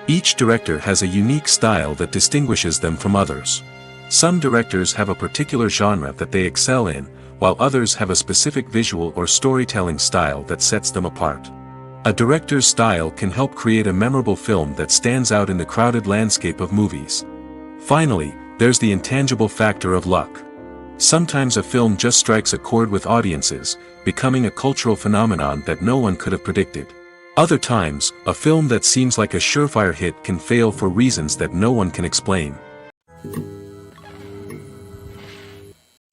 Each director has a unique style that distinguishes them from others. Some directors have a particular genre that they excel in, while others have a specific visual or storytelling style that sets them apart. A director's style can help create a memorable film that stands out in the crowded landscape of movies. Finally, there's the intangible factor of luck. Sometimes a film just strikes a chord with audiences, becoming a cultural phenomenon that no one could have predicted. Other times, a film that seems like a surefire hit can fail for reasons that no one can explain.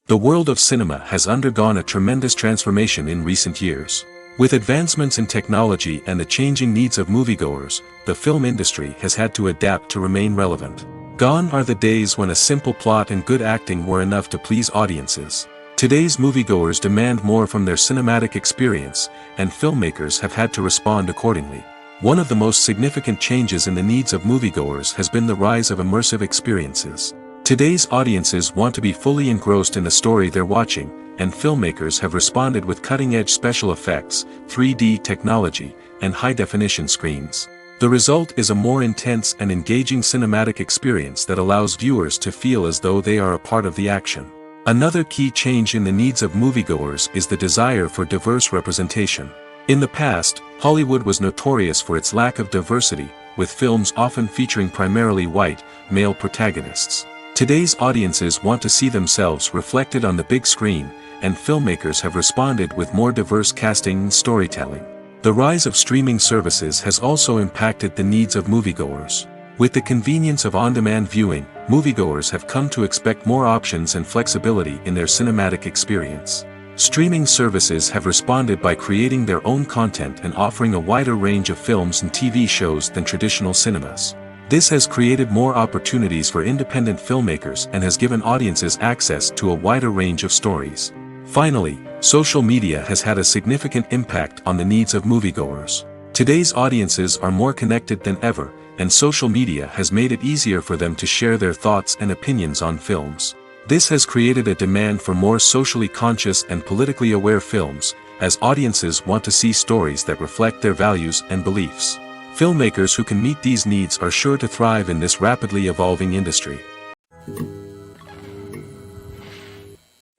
The world of cinema has undergone a tremendous transformation in recent years. With advancements in technology and the changing needs of moviegoers, the film industry has had to adapt to remain relevant. Gone are the days when a simple plot and good acting were enough to please audiences. Today's moviegoers demand more from their cinematic experience, and filmmakers have had to respond accordingly. One of the most significant changes in the needs of moviegoers has been the rise of immersive experiences. Today's audiences want to be fully engrossed in the story they're watching, and filmmakers have responded with cutting-edge special effects, 3D technology, and high-definition screens. The result is a more intense and engaging cinematic experience that allows viewers to feel as though they are a part of the action. Another key change in the needs of moviegoers is the desire for diverse representation. In the past, Hollywood was notorious for its lack of diversity, with films often featuring primarily white, male protagonists. Today's audiences want to see themselves reflected on the big screen, and filmmakers have responded with more diverse casting and storytelling. The rise of streaming services has also impacted the needs of moviegoers. With the convenience of on-demand viewing, moviegoers have come to expect more options and flexibility in their cinematic experience. Streaming services have responded by creating their own content and offering a wider range of films and TV shows than traditional cinemas. This has created more opportunities for independent filmmakers and has given audiences access to a wider range of stories. Finally, social media has had a significant impact on the needs of moviegoers. Today's audiences are more connected than ever, and social media has made it easier for them to share their thoughts and opinions on films. This has created a demand for more socially conscious and politically aware films, as audiences want to see stories that reflect their values and beliefs. Filmmakers who can meet these needs are sure to thrive in this rapidly evolving industry.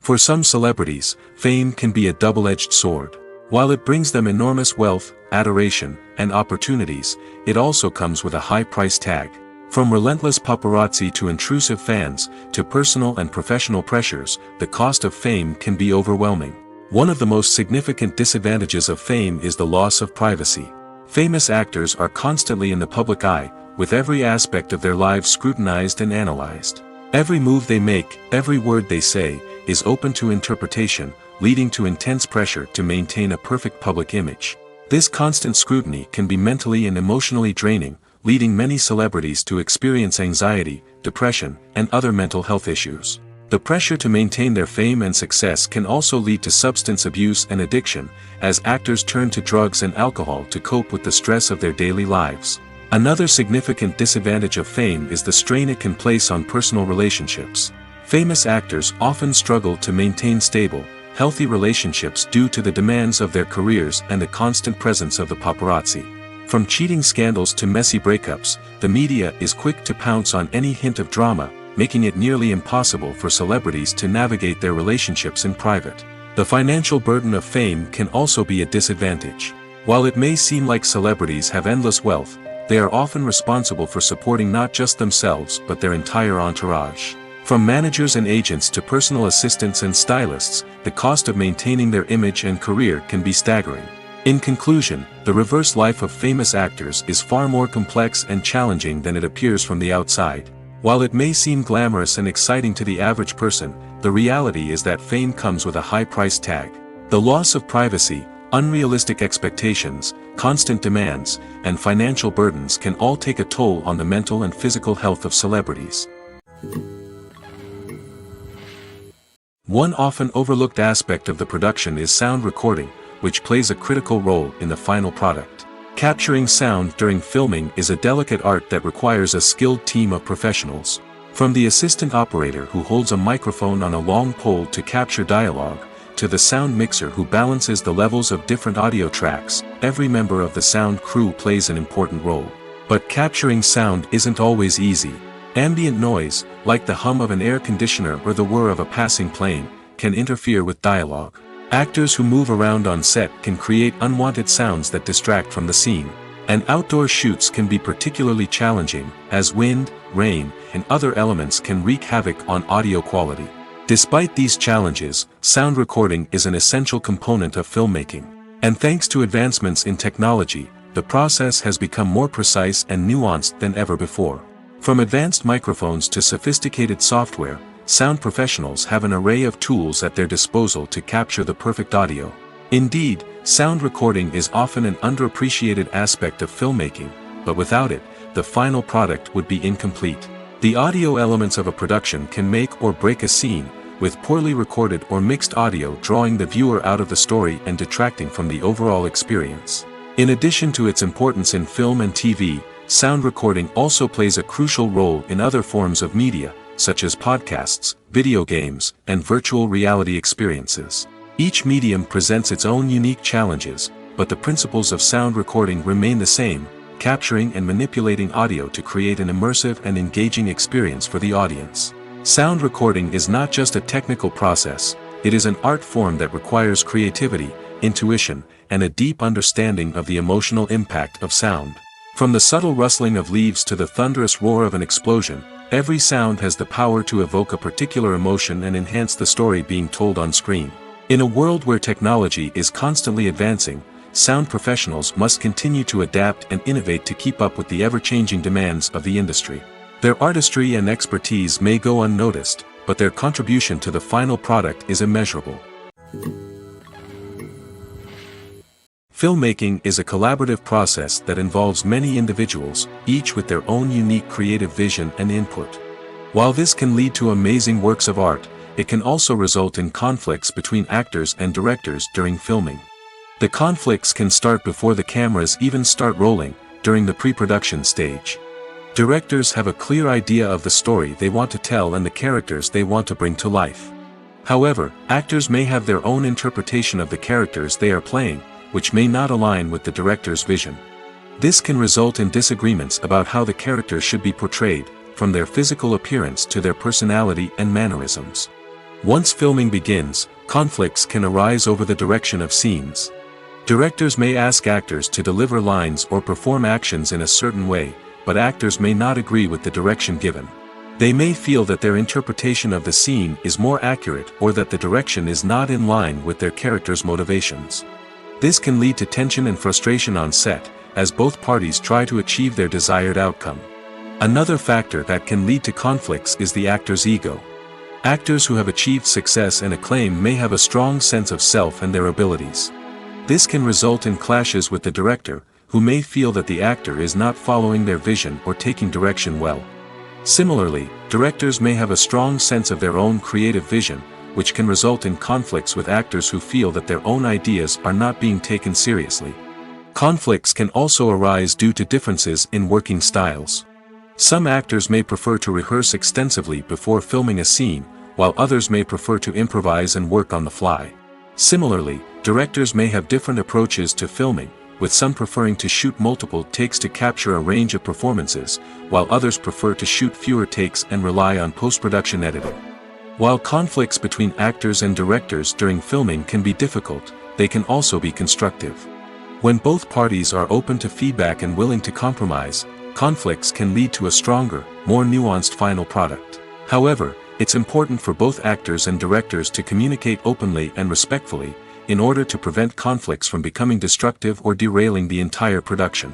For some celebrities, fame can be a double-edged sword. While it brings them enormous wealth, adoration, and opportunities, it also comes with a high price tag. From relentless paparazzi to intrusive fans, to personal and professional pressures, the cost of fame can be overwhelming. One of the most significant disadvantages of fame is the loss of privacy. Famous actors are constantly in the public eye, with every aspect of their lives scrutinized and analyzed. Every move they make, every word they say, is open to interpretation, leading to intense pressure to maintain a perfect public image. This constant scrutiny can be mentally and emotionally draining, leading many celebrities to experience anxiety, depression, and other mental health issues. The pressure to maintain their fame and success can also lead to substance abuse and addiction, as actors turn to drugs and alcohol to cope with the stress of their daily lives. Another significant disadvantage of fame is the strain it can place on personal relationships. Famous actors often struggle to maintain stable, healthy relationships due to the demands of their careers and the constant presence of the paparazzi. From cheating scandals to messy breakups, the media is quick to pounce on any hint of drama, making it nearly impossible for celebrities to navigate their relationships in private. The financial burden of fame can also be a disadvantage. While it may seem like celebrities have endless wealth, they are often responsible for supporting not just themselves but their entire entourage. From managers and agents to personal assistants and stylists, the cost of maintaining their image and career can be staggering. In conclusion, the reverse life of famous actors is far more complex and challenging than it appears from the outside. While it may seem glamorous and exciting to the average person, the reality is that fame comes with a high price tag. The loss of privacy, unrealistic expectations, constant demands, and financial burdens can all take a toll on the mental and physical health of celebrities. One often overlooked aspect of the production is sound recording, which plays a critical role in the final product. Capturing sound during filming is a delicate art that requires a skilled team of professionals. From the assistant operator who holds a microphone on a long pole to capture dialogue, to the sound mixer who balances the levels of different audio tracks, every member of the sound crew plays an important role. But capturing sound isn't always easy. Ambient noise, like the hum of an air conditioner or the whir of a passing plane, can interfere with dialogue. Actors who move around on set can create unwanted sounds that distract from the scene. And outdoor shoots can be particularly challenging, as wind, rain, and other elements can wreak havoc on audio quality. Despite these challenges, sound recording is an essential component of filmmaking. And thanks to advancements in technology, the process has become more precise and nuanced than ever before. From advanced microphones to sophisticated software, sound professionals have an array of tools at their disposal to capture the perfect audio. Indeed, sound recording is often an underappreciated aspect of filmmaking, but without it, the final product would be incomplete. The audio elements of a production can make or break a scene, with poorly recorded or mixed audio drawing the viewer out of the story and detracting from the overall experience. In addition to its importance in film and TV, sound recording also plays a crucial role in other forms of media, such as podcasts, video games, and virtual reality experiences. Each medium presents its own unique challenges, but the principles of sound recording remain the same, capturing and manipulating audio to create an immersive and engaging experience for the audience. Sound recording is not just a technical process, it is an art form that requires creativity, intuition, and a deep understanding of the emotional impact of sound. From the subtle rustling of leaves to the thunderous roar of an explosion, every sound has the power to evoke a particular emotion and enhance the story being told on screen. In a world where technology is constantly advancing, sound professionals must continue to adapt and innovate to keep up with the ever-changing demands of the industry. Their artistry and expertise may go unnoticed, but their contribution to the final product is immeasurable. Filmmaking is a collaborative process that involves many individuals, each with their own unique creative vision and input. While this can lead to amazing works of art, it can also result in conflicts between actors and directors during filming. The conflicts can start before the cameras even start rolling, during the pre-production stage. Directors have a clear idea of the story they want to tell and the characters they want to bring to life. However, actors may have their own interpretation of the characters they are playing, which may not align with the director's vision. This can result in disagreements about how the characters should be portrayed, from their physical appearance to their personality and mannerisms. Once filming begins, conflicts can arise over the direction of scenes. Directors may ask actors to deliver lines or perform actions in a certain way, but actors may not agree with the direction given. They may feel that their interpretation of the scene is more accurate or that the direction is not in line with their character's motivations. This can lead to tension and frustration on set, as both parties try to achieve their desired outcome. Another factor that can lead to conflicts is the actor's ego. Actors who have achieved success and acclaim may have a strong sense of self and their abilities. This can result in clashes with the director, who may feel that the actor is not following their vision or taking direction well. Similarly, directors may have a strong sense of their own creative vision, which can result in conflicts with actors who feel that their own ideas are not being taken seriously. Conflicts can also arise due to differences in working styles. Some actors may prefer to rehearse extensively before filming a scene, while others may prefer to improvise and work on the fly. Similarly, directors may have different approaches to filming, with some preferring to shoot multiple takes to capture a range of performances, while others prefer to shoot fewer takes and rely on post-production editing. While conflicts between actors and directors during filming can be difficult, they can also be constructive. When both parties are open to feedback and willing to compromise, conflicts can lead to a stronger, more nuanced final product. However, it's important for both actors and directors to communicate openly and respectfully, in order to prevent conflicts from becoming destructive or derailing the entire production.